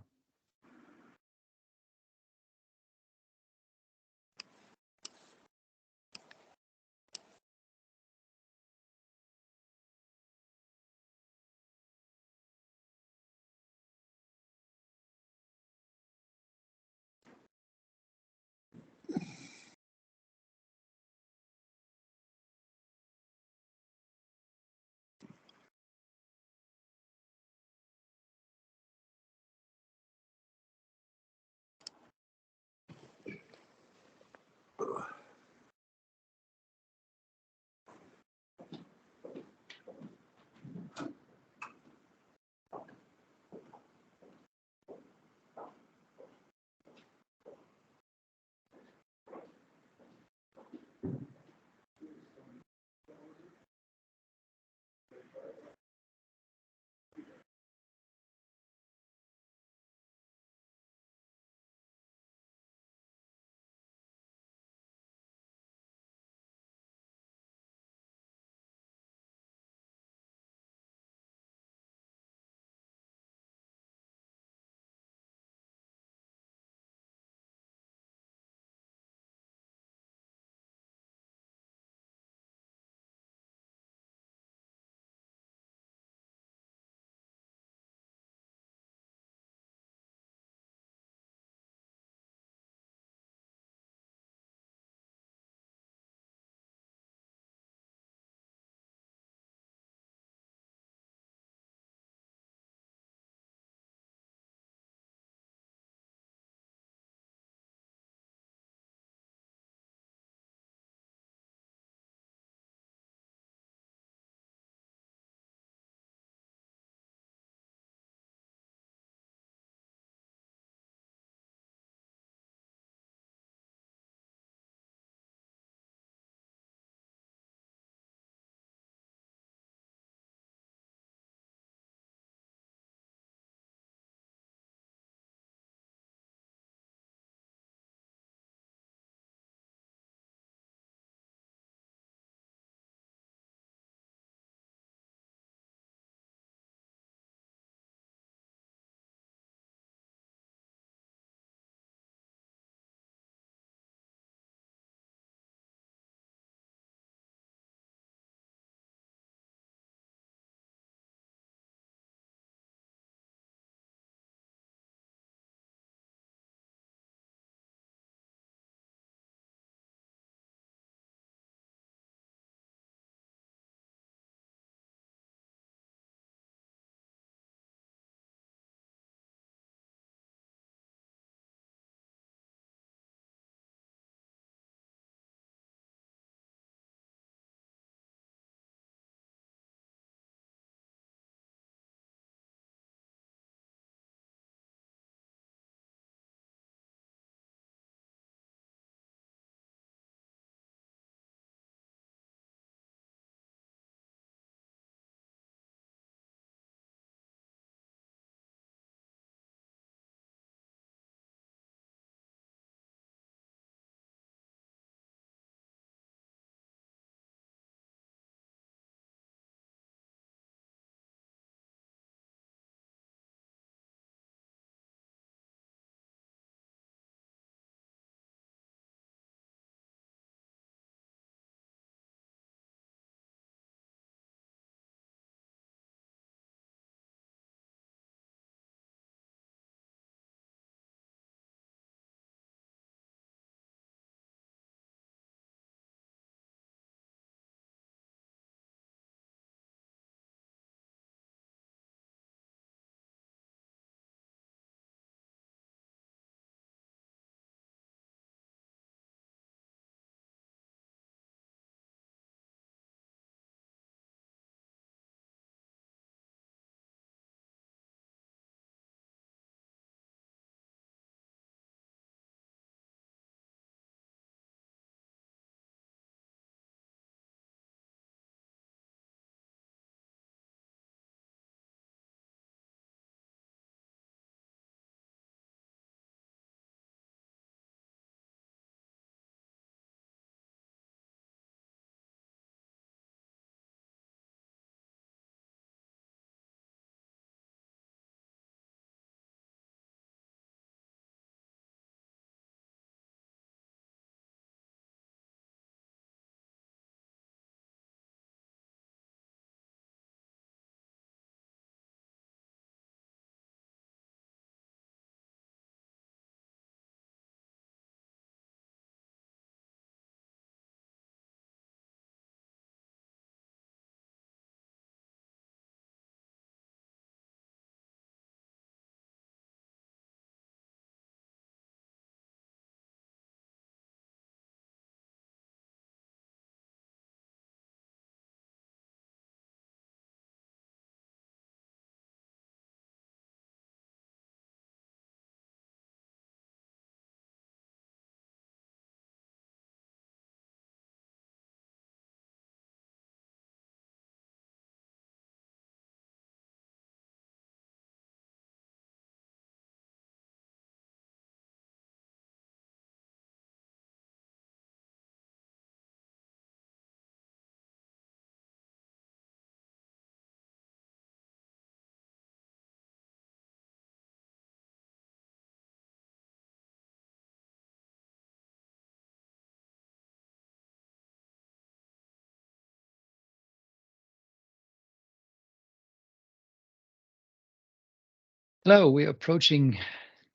Hello, we're approaching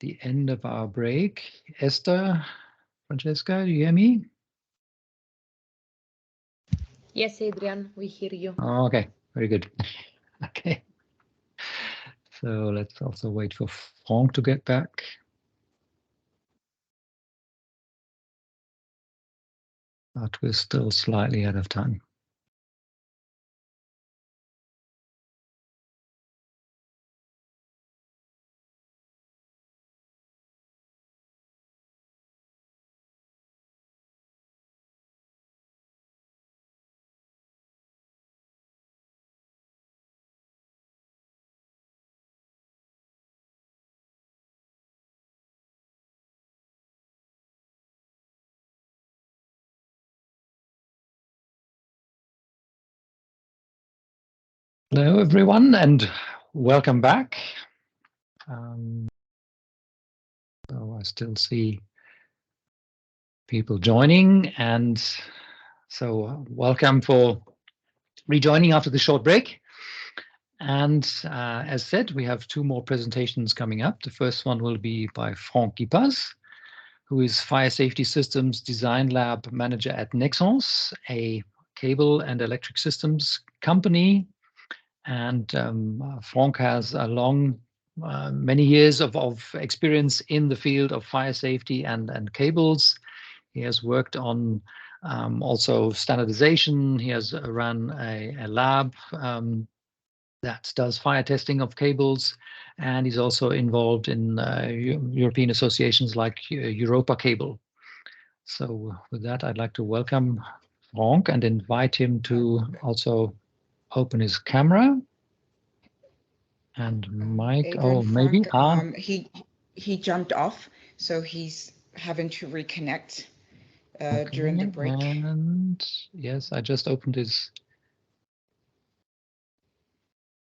the end of our break. Esther, Francesca, do you hear me? Yes, Adrian, we hear you. Oh, okay, very good. Okay. So let's also wait for Franck to get back. But we're still slightly out of time. Hello, everyone, and welcome back. So I still see people joining, and so welcome for rejoining after the short break. And as said, we have two more presentations coming up. The first one will be by Franck Guipaz, who is Fire Safety Systems Design Lab Manager at Nexans, a cable and electric systems company. And Franck has a long, many years of experience in the field of fire safety and cables. He has worked on also standardization. He has run a lab that does fire testing of cables, and he's also involved in European associations like Europa Cable. So with that, I'd like to welcome Franck and invite him to also open his camera and mic. Adrian, Oh, maybe. Franck, he jumped off, so he's having to reconnect during the break. And yes, I just opened his.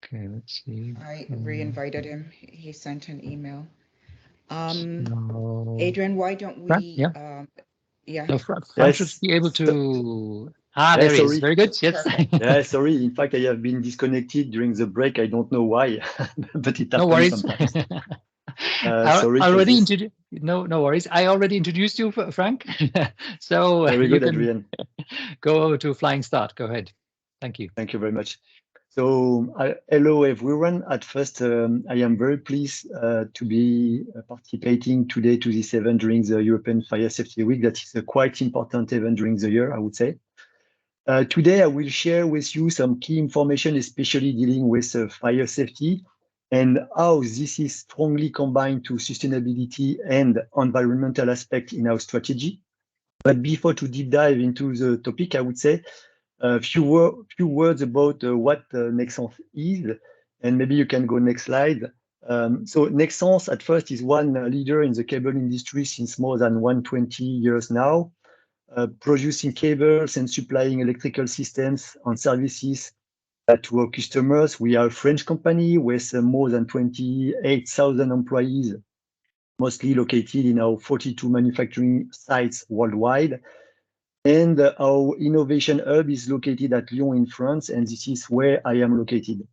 Okay, let's see. I re-invited him. He sent an email. No. Adrian, why don't Frank, we? yeah. Yeah. No, Frank Yes. should be able to. Yeah, There he is. sorry. Very good. Yes. Perfect. Yeah, sorry. In fact, I have been disconnected during the break. I don't know why, but it No happens worries. sometimes. I Sorry for already this. introduced. No worries. I already introduced you, Frank. So Very you good, can Adrian. go to flying start. Go ahead. Thank you. Thank you very much. So, hello everyone. At first, I am very pleased to be participating today to this event during the European Fire Safety Week. That is a quite important event during the year, I would say. Today, I will share with you some key information, especially dealing with fire safety and how this is strongly combined to sustainability and environmental aspect in our strategy. But before to deep dive into the topic, I would say a few words about what Nexans is, and maybe you can go next slide. So Nexans at first is one leader in the cable industry since more than 120 years now, producing cables and supplying electrical systems and services to our customers. We are a French company with more than 28,000 employees, mostly located in our 42 manufacturing sites worldwide. And our innovation hub is located at Lyon in France, and this is where I am located.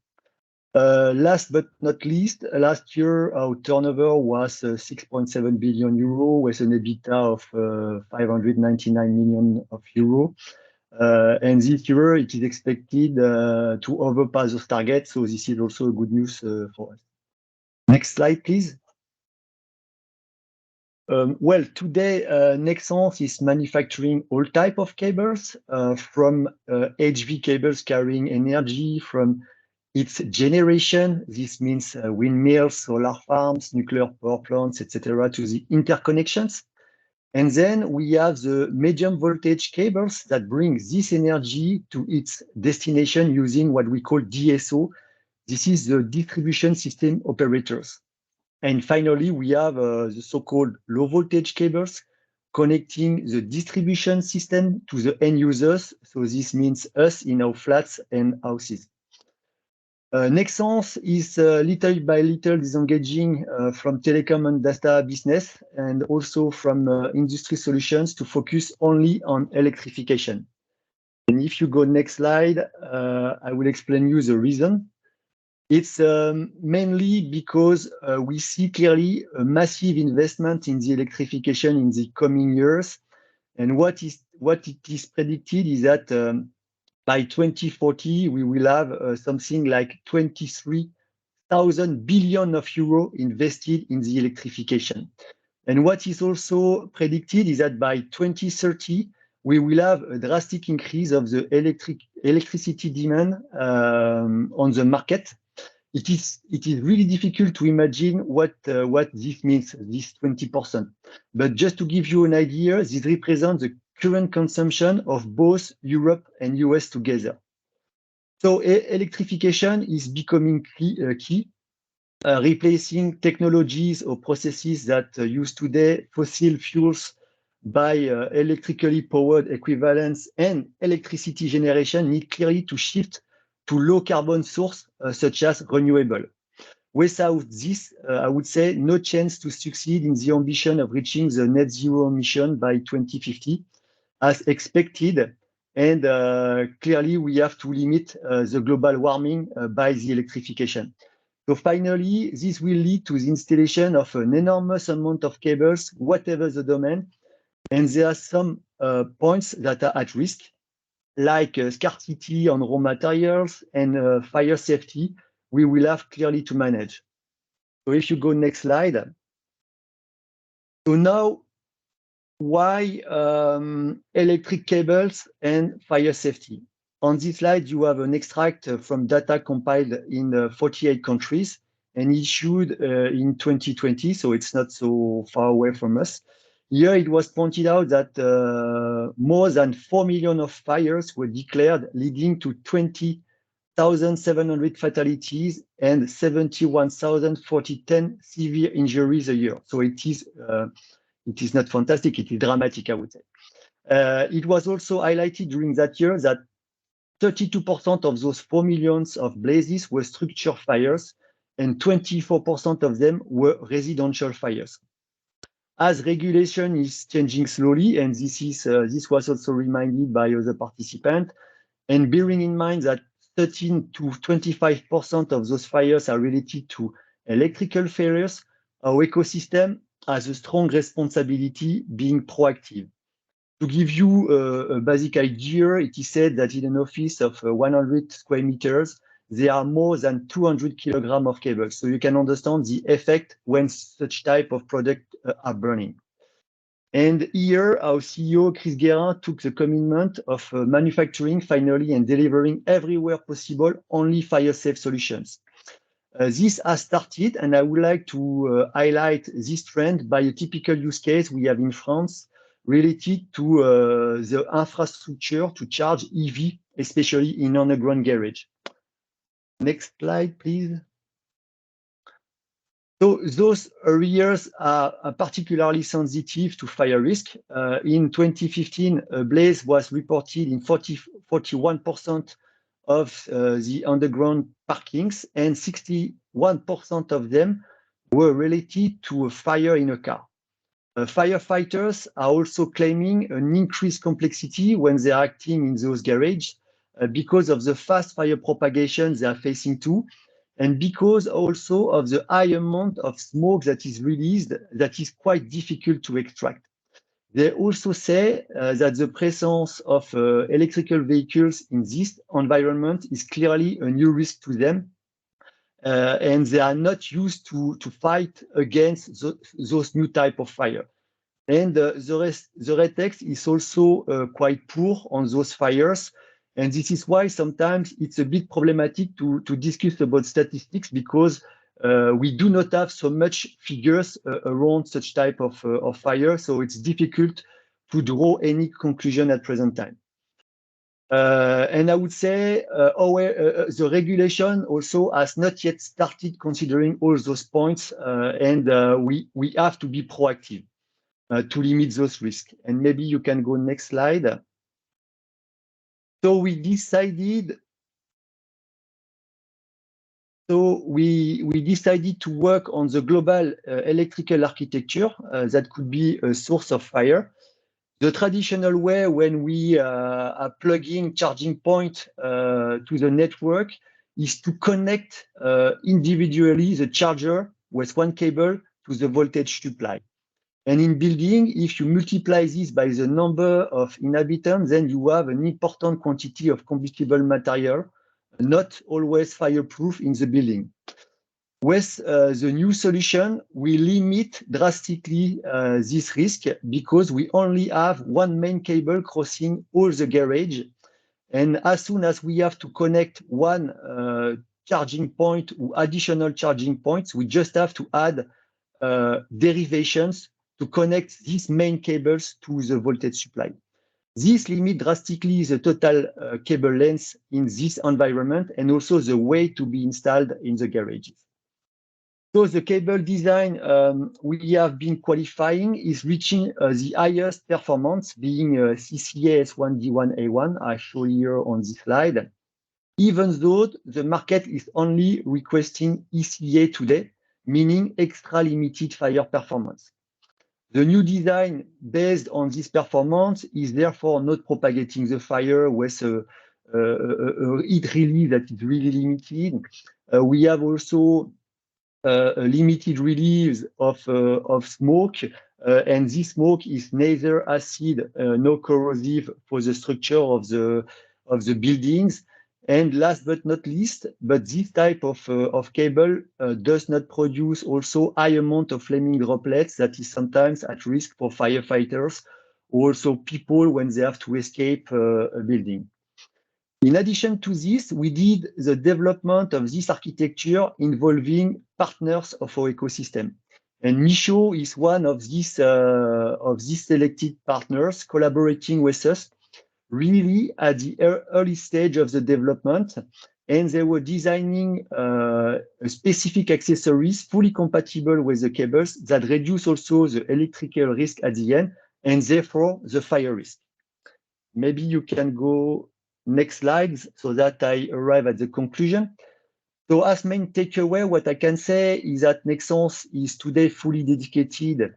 Last but not least, last year our turnover was 6.7 billion euro with an EBITDA of 599 million euro. And this year it is expected to overpass those targets, so this is also a good news for us. Next slide, please. Well, today Nexans is manufacturing all type of cables, from HV cables carrying energy from its generation. This means windmills, solar farms, nuclear power plants, etc., to the interconnections. And then we have the medium voltage cables that bring this energy to its destination using what we call DSO. This is the distribution system operators. And finally, we have the so-called low voltage cables connecting the distribution system to the end users. So this means us in our flats and houses. Nexans is little by little disengaging from telecom and data business and also from industry solutions to focus only on electrification. And if you go next slide, I will explain you the reason. It's mainly because we see clearly a massive investment in the electrification in the coming years. And what it is predicted is that by 2040, we will have something like 23,000 billion of euro invested in the electrification. And what is also predicted is that by 2030, we will have a drastic increase of the electricity demand on the market. It is really difficult to imagine what this means, this 20%. But just to give you an idea, this represents the current consumption of both Europe and US together. So electrification is becoming key, replacing technologies or processes that use today fossil fuels by electrically powered equivalents, and electricity generation need clearly to shift to low carbon source such as renewable. Without this, I would say no chance to succeed in the ambition of reaching the net zero emission by 2050 as expected. And clearly we have to limit the global warming by the electrification. So finally, this will lead to the installation of an enormous amount of cables, whatever the domain. And there are some points that are at risk, like scarcity on raw materials and fire safety, we will have clearly to manage. So if you go next slide. So now, why electric cables and fire safety? On this slide, you have an extract from data compiled in 48 countries and issued in 2020, so it's not so far away from us. Here it was pointed out that more than 4 million of fires were declared, leading to 20,700 fatalities and 71,040 severe injuries a year. So it is not fantastic, it is dramatic, I would say. It was also highlighted during that year that 32% of those 4 million of blazes were structure fires and 24% of them were residential fires. As regulation is changing slowly, and this was also reminded by other participants, and bearing in mind that 13 to 25% of those fires are related to electrical failures, our ecosystem has a strong responsibility being proactive. To give you a basic idea, it is said that in an office of 100 square meters, there are more than 200 kilograms of cables. So you can understand the effect when such type of products are burning. And here, our CEO, Chris Guérin, took the commitment of manufacturing finally and delivering everywhere possible only fire-safe solutions. This has started, and I would like to highlight this trend by a typical use case we have in France related to the infrastructure to charge EV, especially in underground garage. Next slide, please. So those areas are particularly sensitive to fire risk. In 2015, a blaze was reported in 41% of the underground parkings, and 61% of them were related to a fire in a car. Firefighters are also claiming an increased complexity when they are acting in those garages because of the fast fire propagation they are facing too, and because also of the high amount of smoke that is released that is quite difficult to extract. They also say that the presence of electrical vehicles in this environment is clearly a new risk to them, and they are not used to fight against those new type of fire. And the retext is also quite poor on those fires. And this is why sometimes it's a bit problematic to discuss about statistics, because we do not have so much figures around such type of fire. So it's difficult to draw any conclusion at present time. And I would say the regulation also has not yet started considering all those points, and we have to be proactive to limit those risks. And maybe you can go next slide. So we decided to work on the global electrical architecture that could be a source of fire. The traditional way when we are plugging charging point to the network is to connect individually the charger with one cable to the voltage supply. And in building, if you multiply this by the number of inhabitants, then you have an important quantity of combustible material, not always fireproof in the building. With the new solution, we limit drastically this risk because we only have one main cable crossing all the garage. And as soon as we have to connect one charging point or additional charging points, we just have to add derivations to connect these main cables to the voltage supply. This limits drastically the total cable length in this environment and also the weight to be installed in the garages. So the cable design we have been qualifying is reaching the highest performance, being CCA S1D1A1, I show here on this slide, even though the market is only requesting ECA today, meaning extra limited fire performance. The new design based on this performance is therefore not propagating the fire with a heat release that is really limited. We have also a limited release of smoke, and this smoke is neither acid nor corrosive for the structure of the buildings. And last but not least, but this type of cable does not produce also high amount of flaming droplets that is sometimes at risk for firefighters, or also people when they have to escape a building. In addition to this, we did the development of this architecture involving partners of our ecosystem. And Michaud is one of these selected partners collaborating with us really at the early stage of the development, and they were designing specific accessories fully compatible with the cables that reduce also the electrical risk at the end, and therefore the fire risk. Maybe you can go next slides so that I arrive at the conclusion. So as main takeaway, what I can say is that Nexans is today fully dedicated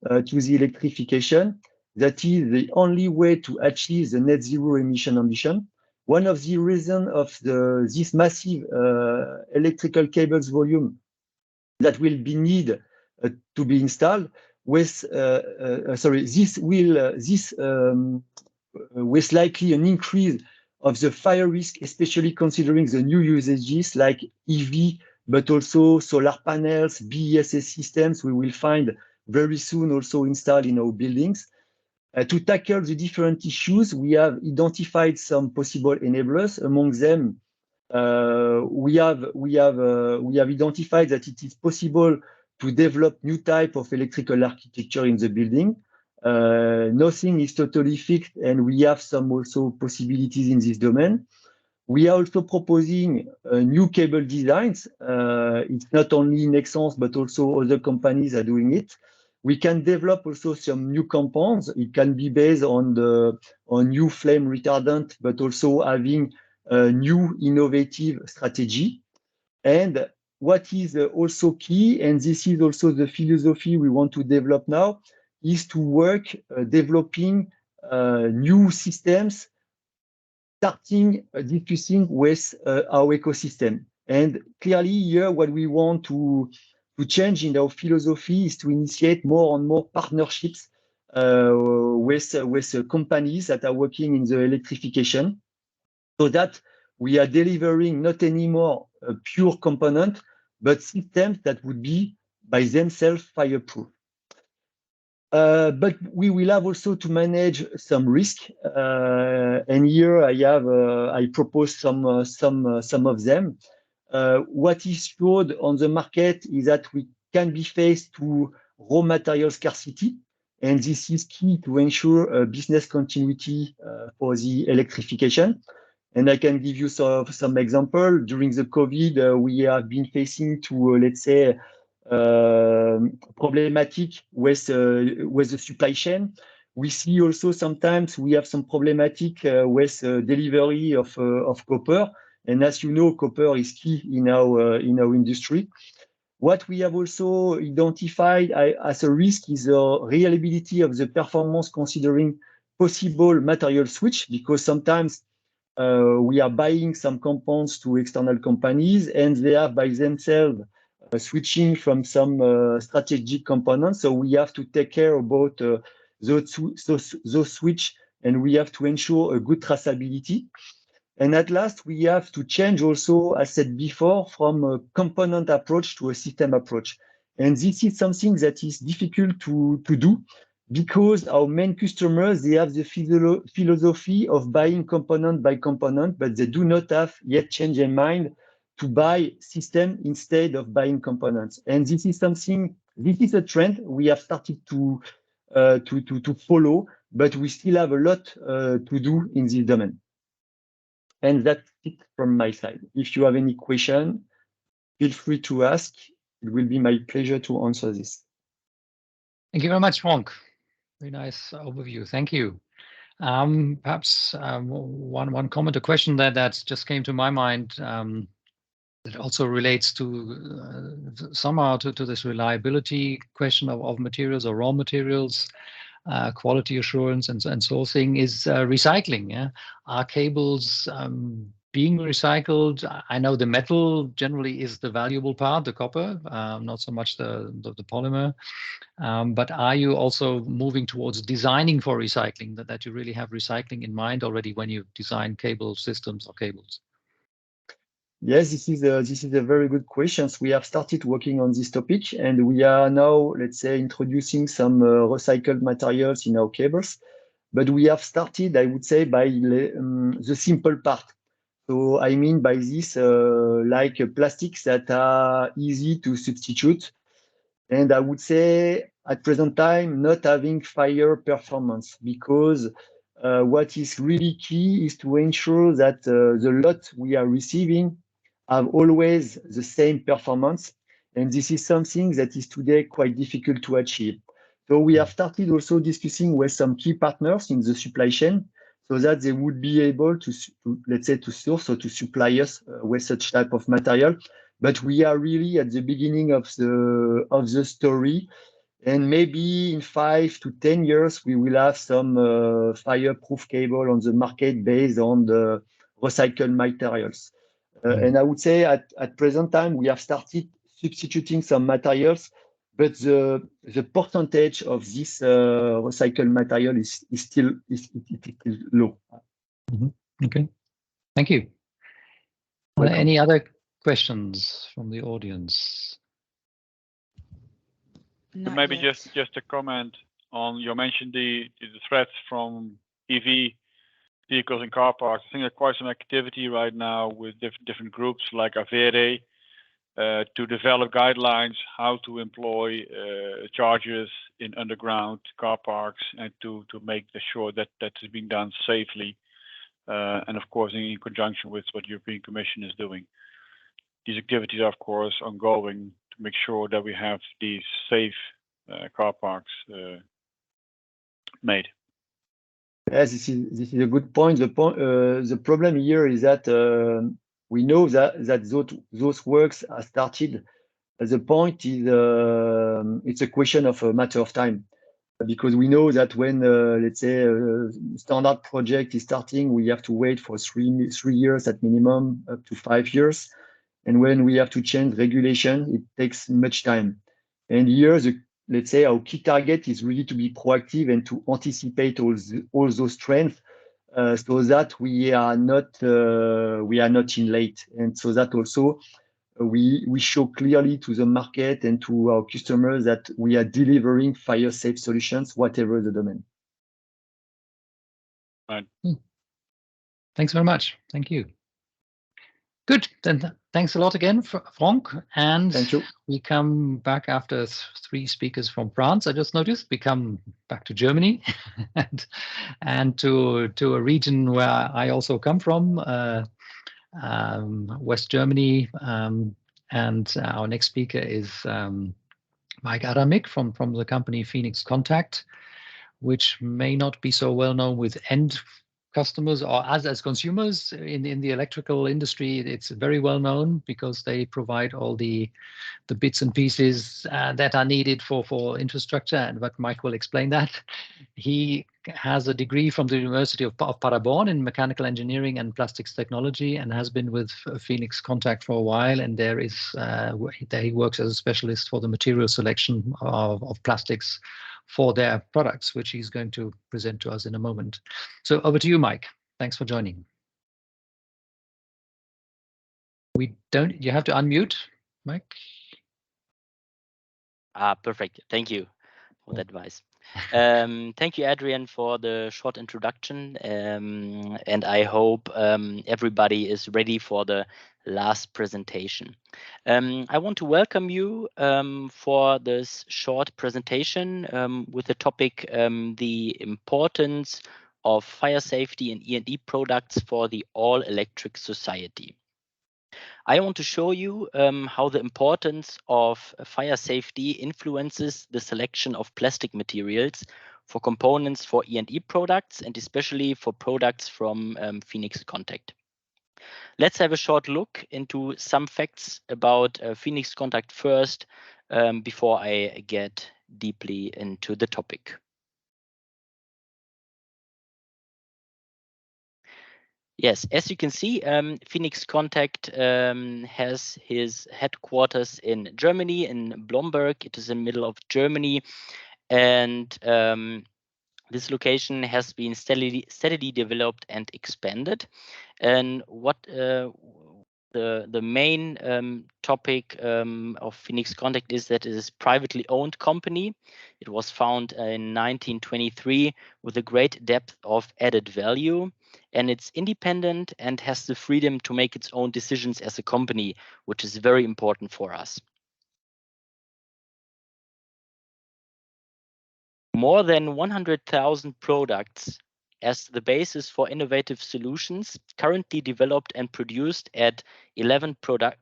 to the electrification. That is the only way to achieve the net zero emission ambition. One of the reasons of this massive electrical cables volume that will be needed to be installed with, this with likely an increase of the fire risk, especially considering the new usages like EV, but also solar panels, BESS systems we will find very soon also installed in our buildings. To tackle the different issues, we have identified some possible enablers. Among them, we have identified that it is possible to develop new type of electrical architecture in the building. Nothing is totally fixed, and we have some also possibilities in this domain. We are also proposing new cable designs. It's not only Nexans, but also other companies are doing it. We can develop also some new compounds. It can be based on new flame retardant, but also having a new innovative strategy. And what is also key, and this is also the philosophy we want to develop now, is to work developing new systems, starting discussing with our ecosystem. And clearly here, what we want to change in our philosophy is to initiate more and more partnerships with companies that are working in the electrification, so that we are delivering not anymore a pure component, but systems that would be by themselves fireproof. But we will have also to manage some risk, and here I propose some of them. What is showed on the market is that we can be faced to raw material scarcity, and this is key to ensure business continuity for the electrification. And I can give you some example. During the COVID, we have been facing to, let's say, problematic with the supply chain. We see also sometimes we have some problematic with delivery of copper. And as you know, copper is key in our industry. What we have also identified as a risk is the reliability of the performance considering possible material switch, because sometimes we are buying some components to external companies, and they are by themselves switching from some strategic components. So we have to take care about those switch, and we have to ensure a good traceability. And at last, we have to change also, as said before, from a component approach to a system approach. And this is something that is difficult to do, because our main customers, they have the philosophy of buying component by component, but they do not have yet changed their mind to buy system instead of buying components. And this is something, this is a trend we have started to follow, but we still have a lot to do in this domain. And that's it from my side. If you have any question, feel free to ask. It will be my pleasure to answer this. Thank you very much, Frank. Very nice overview. Thank you. Perhaps one comment, a question that just came to my mind that also relates to somehow to this reliability question of materials or raw materials, quality assurance and sourcing is recycling. Yeah? Are cables being recycled? I know the metal generally is the valuable part, the copper, not so much the polymer. But are you also moving towards designing for recycling, that you really have recycling in mind already when you design cable systems or cables? Yes, this is a very good question. We have started working on this topic, and we are now, let's say, introducing some recycled materials in our cables. But we have started, I would say, by the simple part. So I mean by this, like plastics that are easy to substitute. And I would say at present time, not having fire performance, because what is really key is to ensure that the lot we are receiving have always the same performance. And this is something that is today quite difficult to achieve. So we have started also discussing with some key partners in the supply chain, so that they would be able to let's say, to source or to supply us with such type of material. But we are really at the beginning of the story, and maybe in 5 to 10 years we will have some fireproof cable on the market based on the recycled materials. And I would say at present time we have started substituting some materials, but the percentage of this recycled material is still low. Okay, thank you. Are there any other questions from the audience? Not Maybe yet. just a comment on, you mentioned the threats from EV vehicles and car parks. I think there's quite some activity right now with different groups like Avere to develop guidelines how to employ chargers in underground car parks, and to make sure that is being done safely, and of course in conjunction with what European Commission is doing. These activities are of course ongoing to make sure that we have these safe car parks made. Yes, this is a good point. The problem here is that we know that those works are started. The point is it's a question of a matter of time, because we know that when let's say a standard project is starting, we have to wait for three years at minimum, up to 5 years, and when we have to change regulation, it takes much time. And here, let's say our key target is really to be proactive and to anticipate all those trends, so that we are not in late, and so that also we show clearly to the market and to our customers that we are delivering fire safe solutions, whatever the domain. Right. Thanks very much. Thank you. Good. Then thanks a lot again, Frank. And thank you. We come back after 3 speakers from France. I just noticed we come back to Germany and to a region where I also come from, West Germany. And our next speaker is Mike Adamik from the company Phoenix Contact, which may not be so well known with end customers or as consumers in the electrical industry, it's very well known because they provide all the bits and pieces that are needed for infrastructure. And but Mike will explain that. He has a degree from the University of Paderborn in mechanical engineering and plastics technology, and has been with Phoenix Contact for a while. And there he works as a specialist for the material selection of plastics for their products, which he's going to present to us in a moment. So over to you, Mike. Thanks for joining. You have to unmute, Mike. Perfect. Thank you for the advice. Thank you, Adrian, for the short introduction. And I hope everybody is ready for the last presentation. I want to welcome you for this short presentation with the topic the importance of fire safety and E&E products for the all-electric society. I want to show you how the importance of fire safety influences the selection of plastic materials for components for E&E products, and especially for products from Phoenix Contact. Let's have a short look into some facts about Phoenix Contact first, before I get deeply into the topic. Yes, as you can see, Phoenix Contact has his headquarters in Germany, in Blomberg. It is in the middle of Germany, and this location has been steadily developed and expanded. And what the main topic of Phoenix Contact is that it is a privately owned company. It was founded in 1923 with a great depth of added value, and it's independent and has the freedom to make its own decisions as a company, which is very important for us. More than 100,000 products as the basis for innovative solutions currently developed and produced at 11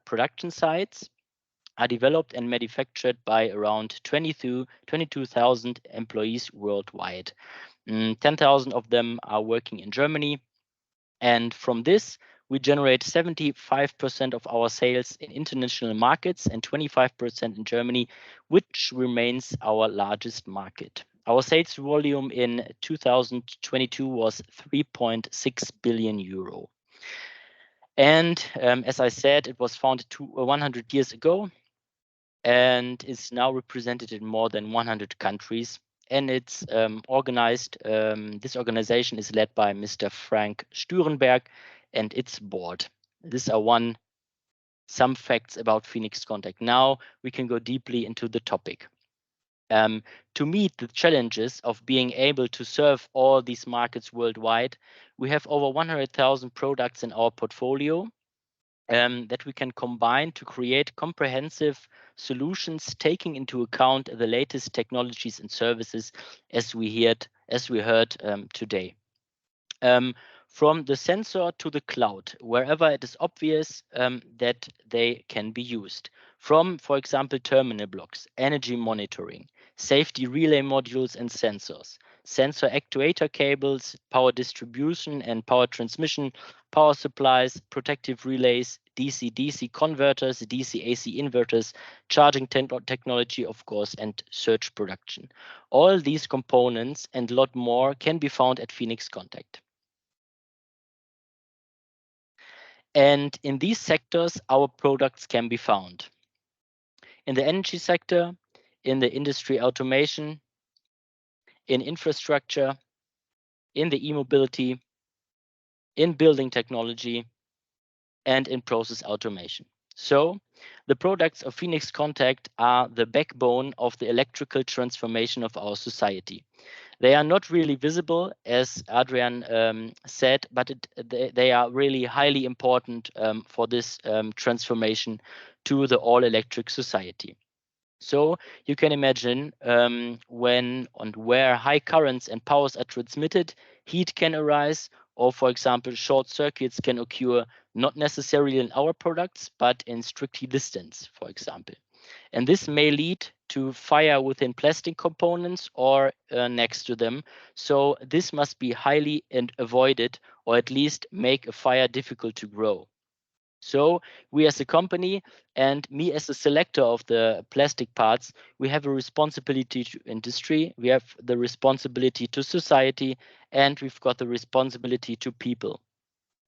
production sites are developed and manufactured by around 22,000 employees worldwide. 10,000 of them are working in Germany. And from this, we generate 75% of our sales in international markets and 25% in Germany, which remains our largest market. Our sales volume in 2022 was 3.6 billion euro. And as I said, it was founded 100 years ago and is now represented in more than 100 countries. And it's organized, this organization is led by Mr. Frank Sturenberg and its board. These are some facts about Phoenix Contact. Now we can go deeply into the topic. To meet the challenges of being able to serve all these markets worldwide, we have over 100,000 products in our portfolio that we can combine to create comprehensive solutions, taking into account the latest technologies and services, as we heard today. From the sensor to the cloud, wherever it is obvious that they can be used. From, for example, terminal blocks, energy monitoring, safety relay modules and sensors, sensor actuator cables, power distribution and power transmission, power supplies, protective relays, DC-DC converters, DC-AC inverters, charging technology, of course, and surge production. All these components and a lot more can be found at Phoenix Contact. And in these sectors, our products can be found. In the energy sector, in the industry automation, in infrastructure, in the e-mobility, in building technology, and in process automation. So the products of Phoenix Contact are the backbone of the electrical transformation of our society. They are not really visible, as Adrian said, but they are really highly important for this transformation to the all-electric society. So you can imagine when and where high currents and powers are transmitted, heat can arise, or for example, short circuits can occur, not necessarily in our products, but in strictly distance, for example. And this may lead to fire within plastic components or next to them. So this must be highly avoided, or at least make a fire difficult to grow. So we as a company, and me as a selector of the plastic parts, we have a responsibility to industry, we have the responsibility to society, and we've got the responsibility to people.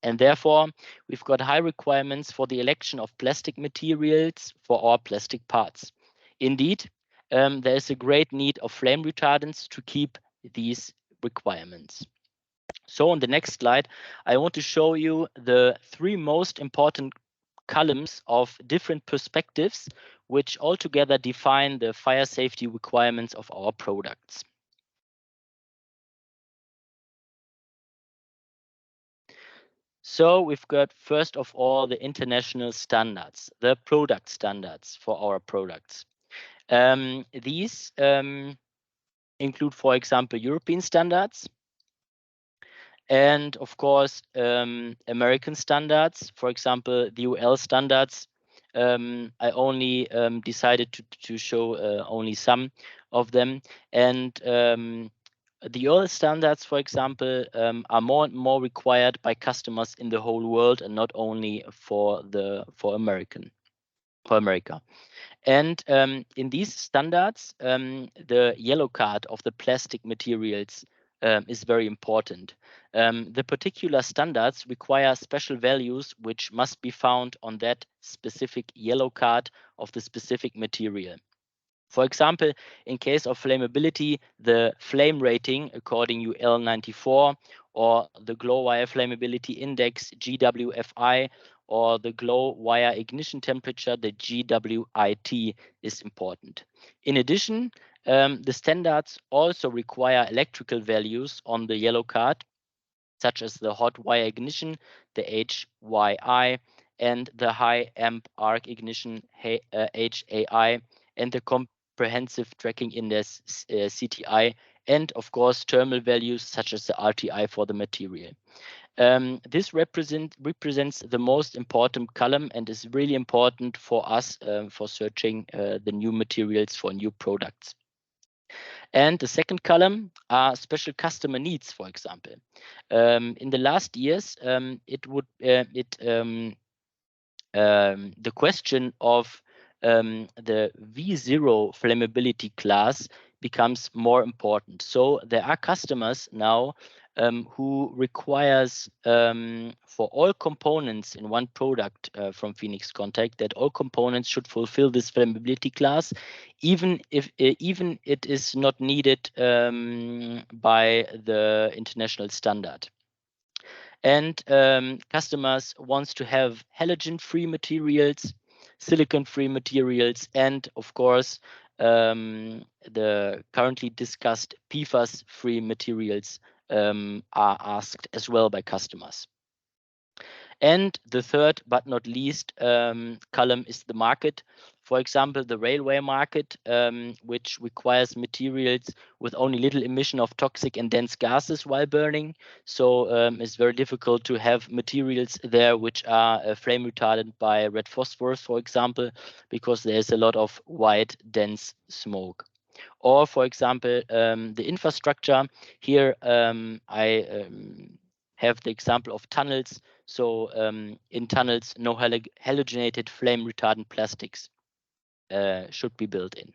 And therefore, we've got high requirements for the election of plastic materials for our plastic parts. Indeed, there is a great need of flame retardants to keep these requirements. So on the next slide, I want to show you the 3 most important columns of different perspectives, which altogether define the fire safety requirements of our products. So we've got, first of all, the international standards, the product standards for our products. These include, for example, European standards, and of course, American standards, for example, the UL standards. I only decided to show only some of them. And the UL standards, for example, are more and more required by customers in the whole world, and not only for America. And in these standards, the yellow card of the plastic materials is very important. The particular standards require special values which must be found on that specific yellow card of the specific material. For example, in case of flammability, the flame rating according UL 94, or the glow wire flammability index GWFI, or the glow wire ignition temperature, the GWIT, is important. In addition, the standards also require electrical values on the yellow card, such as the hot wire ignition, the HYI, and the high amp arc ignition, HAI, and the comprehensive tracking index, CTI, and of course thermal values such as the RTI for the material. This represents the most important column, and is really important for us for searching the new materials for new products. And the second column are special customer needs, for example. In the last years, the question of the V0 flammability class becomes more important. So there are customers now who requires for all components in one product from Phoenix Contact, that all components should fulfill this flammability class, even if it is not needed by the international standard. And customers wants to have halogen-free materials, silicon-free materials, and of course, the currently discussed PFAS-free materials are asked as well by customers. And the third but not least column is the market. For example, the railway market, which requires materials with only little emission of toxic and dense gases while burning. So it's very difficult to have materials there which are flame retardant by red phosphorus, for example, because there's a lot of white dense smoke. Or, for example, the infrastructure. Here I have the example of tunnels. So in tunnels, no halogenated flame retardant plastics should be built in.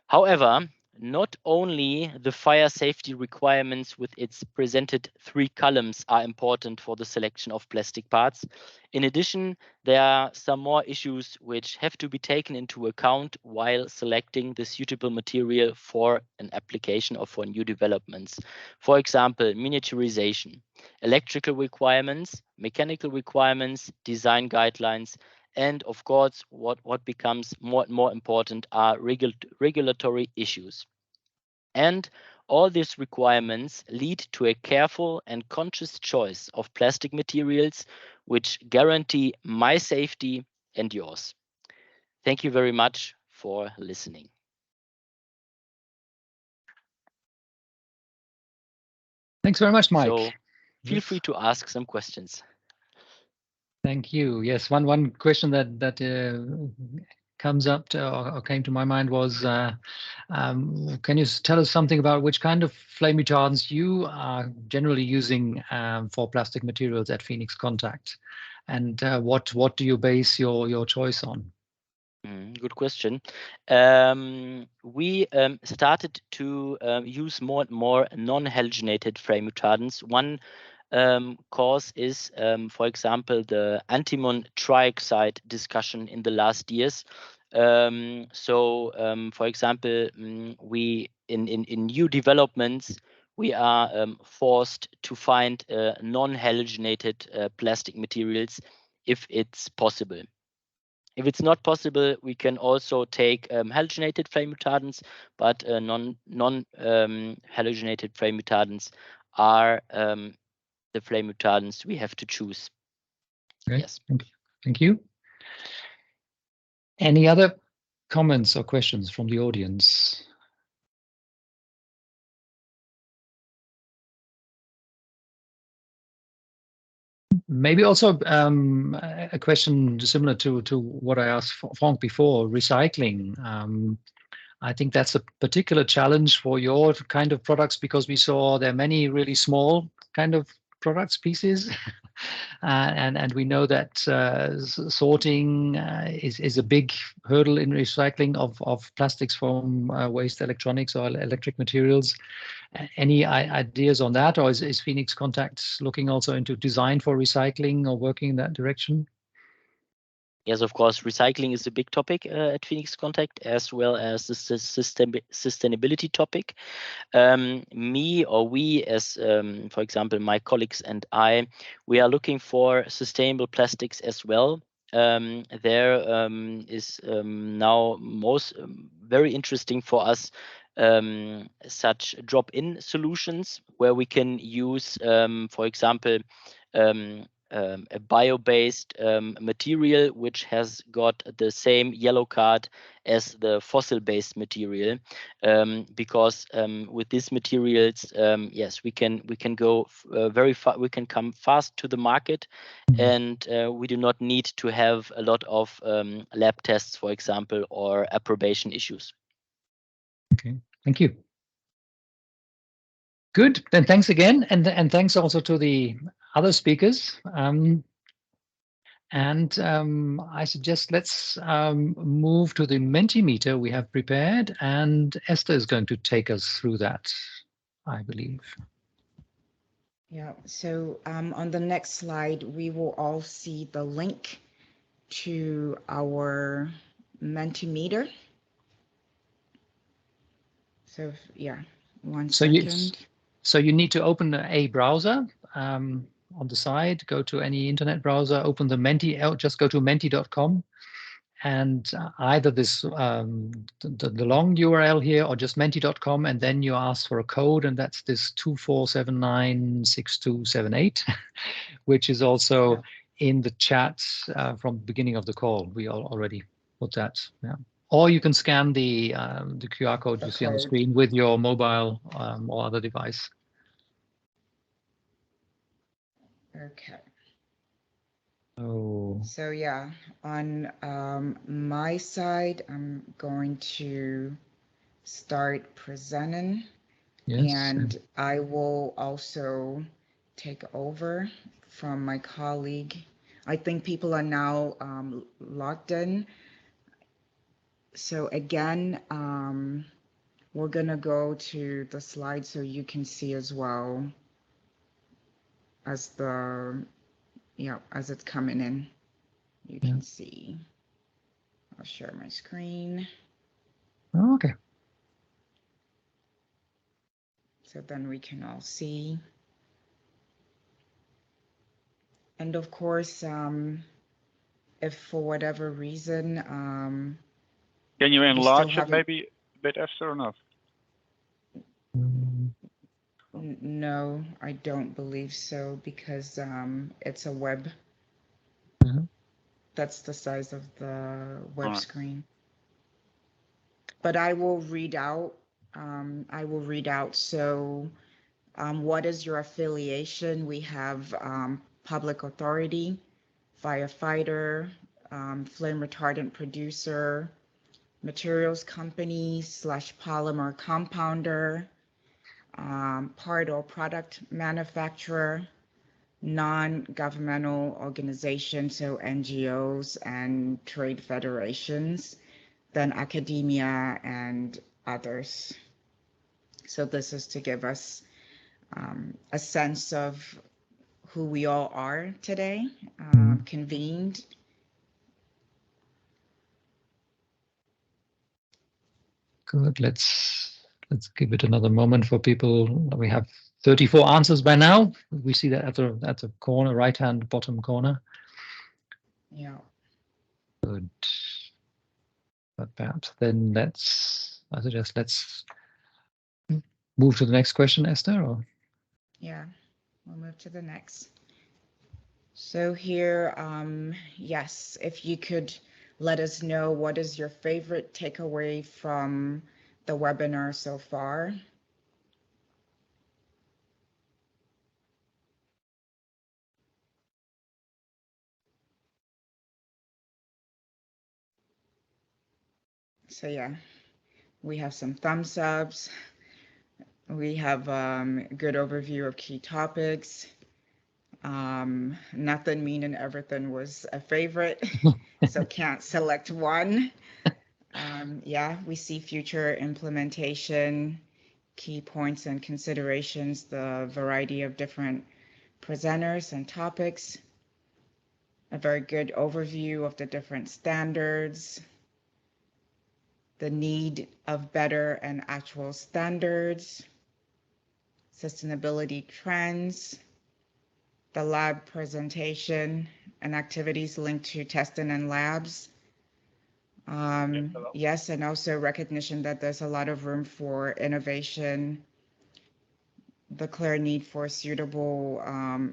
However, not only the fire safety requirements with its presented 3 columns are important for the selection of plastic parts. In addition, there are some more issues which have to be taken into account while selecting the suitable material for an application or for new developments. For example, miniaturization, electrical requirements, mechanical requirements, design guidelines, and of course, what becomes more and more important are regulatory issues. And all these requirements lead to a careful and conscious choice of plastic materials which guarantee my safety and yours. Thank you very much for listening. Thanks very much, Mike. So feel free to ask some questions. Thank you. Yes, one question that comes up or came to my mind was, can you tell us something about which kind of flame retardants you are generally using for plastic materials at Phoenix Contact, and what do you base your choice on? Good question. We started to use more and more non-halogenated flame retardants. One cause is, for example, the antimony trioxide discussion in the last years. For example, we in new developments we are forced to find non-halogenated plastic materials if it's possible. If it's not possible, we can also take halogenated flame retardants, but non-halogenated flame retardants are the flame retardants we have to choose. Okay. Yes. Thank you. Any other comments or questions from the audience? Maybe also a question similar to what I asked Frank before, recycling. I think that's a particular challenge for your kind of products, because we saw there are many really small kind of products, pieces. And we know that sorting is a big hurdle in recycling of plastics from waste electronics or electric materials. Any ideas on that, or is Phoenix Contact looking also into design for recycling or working in that direction? Yes, of course, recycling is a big topic at Phoenix Contact, as well as the sustainability topic. We, as for example, my colleagues and I, we are looking for sustainable plastics as well. There is now most very interesting for us such drop-in solutions where we can use, for example, a bio-based material which has got the same yellow card as the fossil-based material, because with these materials, yes, we can go very far. We can come fast to the market, and we do not need to have a lot of lab tests, for example, or approbation issues. Okay, thank you. Good, then thanks again, and thanks also to the other speakers. I suggest let's move to the Mentimeter we have prepared, and Esther is going to take us through that, I believe. Yeah, so on the next slide, we will all see the link to our Mentimeter. So yeah, one second. So you need to open a browser on the side, go to any internet browser, open the Menti, just go to menti.com, and either this the long URL here or just menti.com, and then you ask for a code, and that's this 24796278, which is also in the chat from the beginning of the call. We already put that. Yeah. Or you can scan the QR code you see on the screen with your mobile or other device. Okay. Oh. So yeah, on my side, I'm going to start presenting. Yes. And I will also take over from my colleague. I think people are now logged in. So again, we're gonna go to the slide so you can see as well as as it's coming in. You can see. I'll share my screen. Oh, okay. So then we can all see. And of course, if for whatever reason, can you enlarge it maybe a bit, Esther, or not? No, I don't believe so, because it's a web. That's the size of the web screen. But I will read out. So what is your affiliation? We have public authority, firefighter, flame retardant producer, materials company / polymer compounder, part or product manufacturer, non-governmental organizations, so NGOs and trade federations, then academia and others. So this is to give us a sense of who we all are today, convened. Good. Let's give it another moment for people. We have 34 answers by now. We see that at the corner, right-hand bottom corner. Yeah. Good. But perhaps then I suggest let's move to the next question, Esther. Or? Yeah, we'll move to the next. So here, yes, if you could let us know what is your favorite takeaway from the webinar so far. So yeah, we have some thumbs ups. We have a good overview of key topics. Nothing meaning everything was a favorite, so can't select one. Yeah, we see future implementation, key points and considerations, the variety of different presenters and topics, a very good overview of the different standards, the need of better and actual standards, sustainability trends, the lab presentation and activities linked to testing and labs. Yes, and also recognition that there's a lot of room for innovation, the clear need for suitable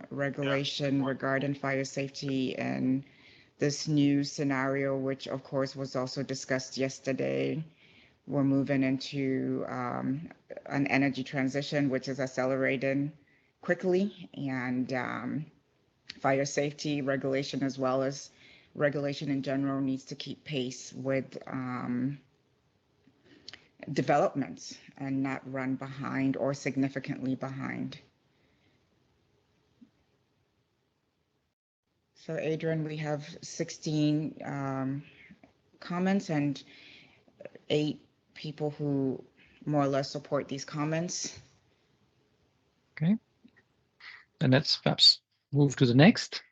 regulation regarding fire safety and this new scenario, which of course was also discussed yesterday. We're moving into an energy transition, which is accelerating quickly, and fire safety regulation as well as regulation in general needs to keep pace with developments and not run behind or significantly behind. So Adrian, we have 16 comments and 8 people who more or less support these comments. Okay. And let's perhaps move to the next.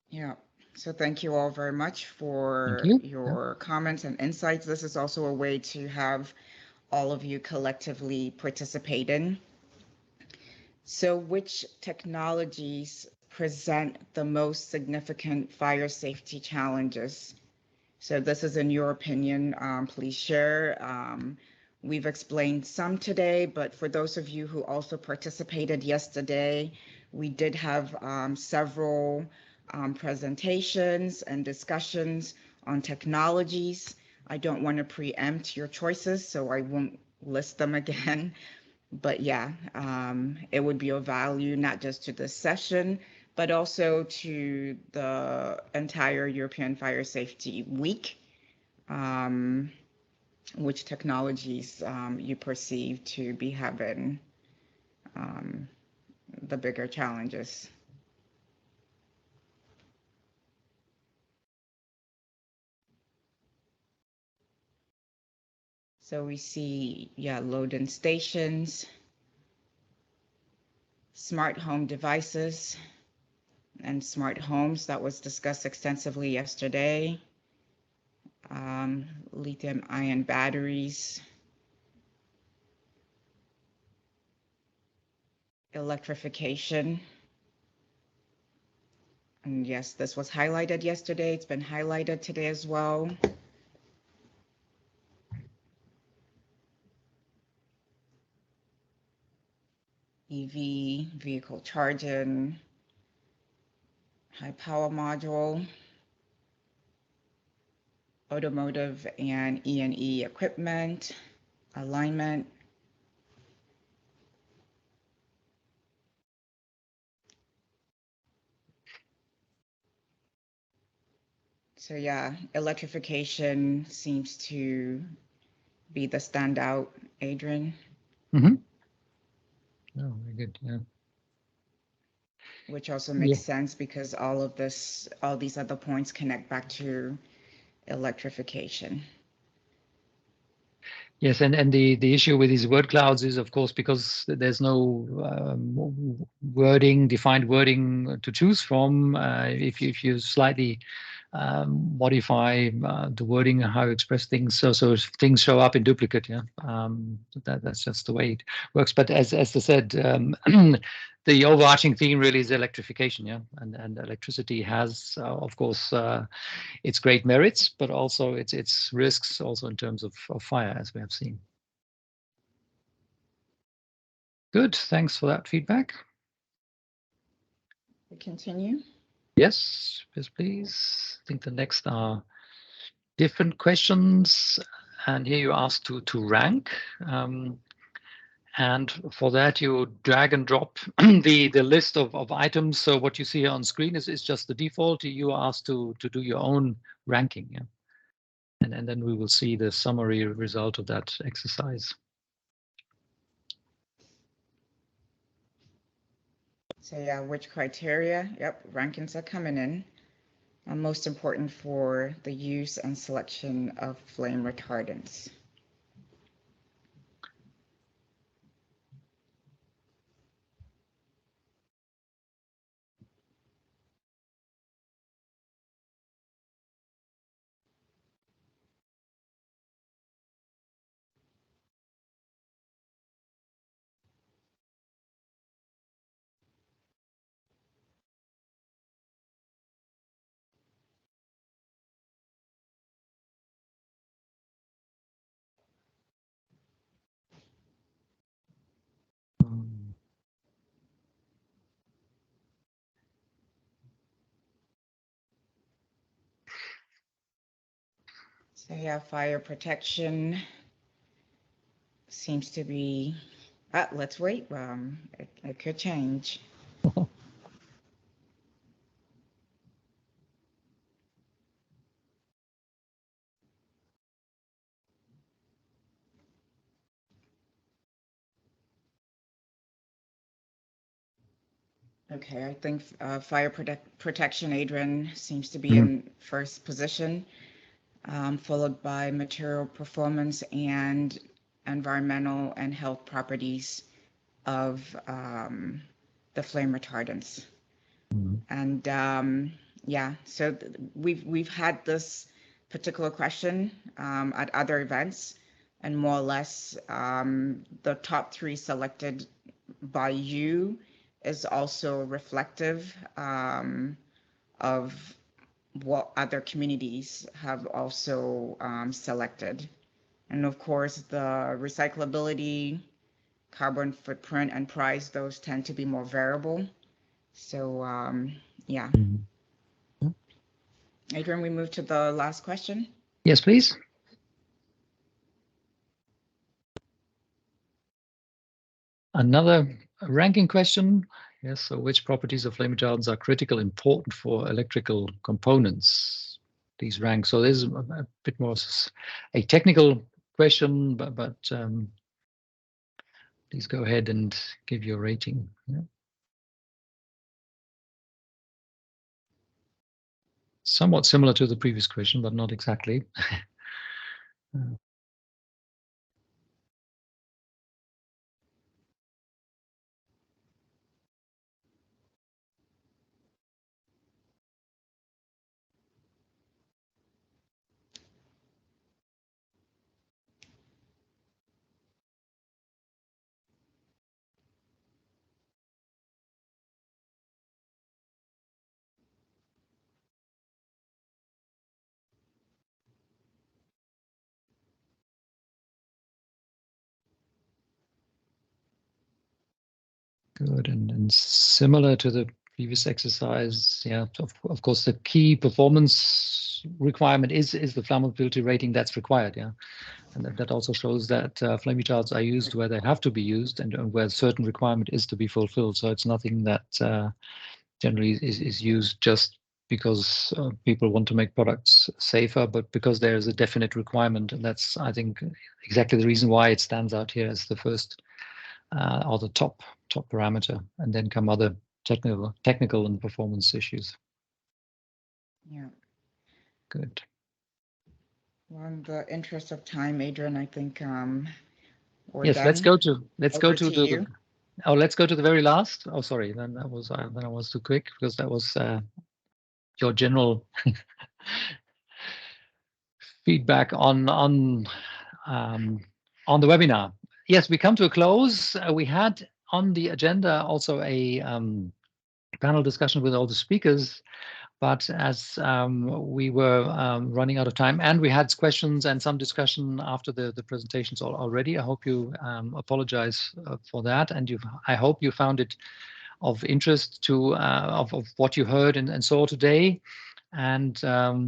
Yeah. So thank you all very much for your comments and insights. This is also a way to have all of you collectively participate in. So which technologies present the most significant fire safety challenges? So this is in your opinion, please share. We've explained some today, but for those of you who also participated yesterday, we did have several presentations and discussions on technologies. I don't want to preempt your choices, so I won't list them again. But yeah, it would be of value not just to this session, but also to the entire European Fire Safety Week, which technologies you perceive to be having the bigger challenges. So we see, yeah, load-in stations, smart home devices, and smart homes that was discussed extensively yesterday. Lithium-ion batteries, electrification. And yes, this was highlighted yesterday. It's been highlighted today as well. EV, vehicle charging, high power module, automotive and E&E equipment, alignment, So yeah, electrification seems to be the standout, Adrian. Mm-hmm. Oh, very good. Yeah. Which also makes sense because all these other points connect back to electrification. Yes, and the issue with these word clouds is, of course, because there's no defined wording to choose from. If you slightly modify the wording, how you express things, so things show up in duplicate. Yeah, that's just the way it works. But as I said, the overarching theme really is electrification. Yeah, and electricity has, of course, its great merits, but also its risks, also in terms of fire, as we have seen. Good, thanks for that feedback. We continue. Yes, please. I think the next are different questions, and here you ask to rank. And for that, you drag and drop the list of items. So what you see here on screen is just the default. You are asked to do your own ranking. Yeah? And then we will see the summary result of that exercise. So yeah, which criteria? Yep, rankings are coming in. Most important for the use and selection of flame retardants. So yeah, fire protection seems to be, let's wait, it could change. Okay, I think fire protection, Adrian, seems to be in first position, followed by material performance and environmental and health properties of the flame retardants. And yeah, so we've had this particular question at other events, and more or less the top 3 selected by you is also reflective of what other communities have also selected. And of course, the recyclability, carbon footprint, and price, those tend to be more variable. So yeah. Adrian, we move to the last question. Yes, please. Another ranking question. Yes, so which properties of flame retardants are critical important for electrical components? These rank. So there's a bit more a technical question, but please go ahead and give your rating. Yeah. Somewhat similar to the previous question, but not exactly. Good, and similar to the previous exercise, yeah, of course, the key performance requirement is the flammability rating that's required, yeah. And that also shows that flame retardants are used where they have to be used and where a certain requirement is to be fulfilled. So it's nothing that generally is used just because people want to make products safer, but because there is a definite requirement. And that's, I think, exactly the reason why it stands out here as the first or the top parameter, and then come other technical and performance issues. Yeah. Good. Well, in the interest of time, Adrian, I think we're Yes, done. let's go to the you. let's go to the very last. Oh, sorry, then I was too quick, because that was your general feedback on the webinar. Yes, we come to a close. We had on the agenda also a panel discussion with all the speakers, but as we were running out of time, and we had questions and some discussion after the presentations already, I hope you apologize for that, and I hope you found it of interest to of what you heard and saw today. And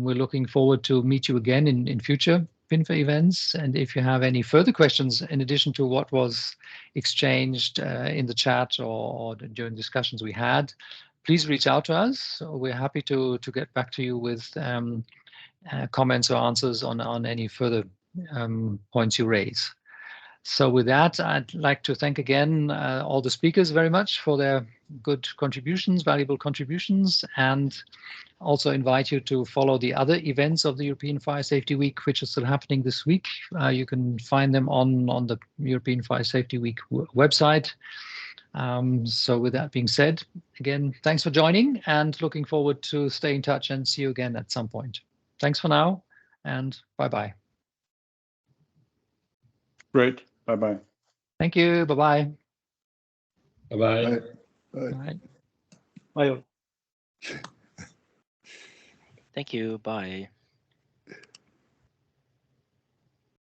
we're looking forward to meet you again in future pinfa events. And if you have any further questions in addition to what was exchanged in the chat or during discussions we had, please reach out to us. We're happy to get back to you with comments or answers on any further points you raise. So with that, I'd like to thank again all the speakers very much for their good contributions, valuable contributions, and also invite you to follow the other events of the European Fire Safety Week, which are still happening this week. You can find them on the European Fire Safety Week website. So with that being said, again, thanks for joining, and looking forward to stay in touch and see you again at some point. Thanks for now, and bye-bye. Great. Bye-bye. Thank you. Bye-bye. Bye-bye. Bye. Bye. Bye. Thank you. Bye.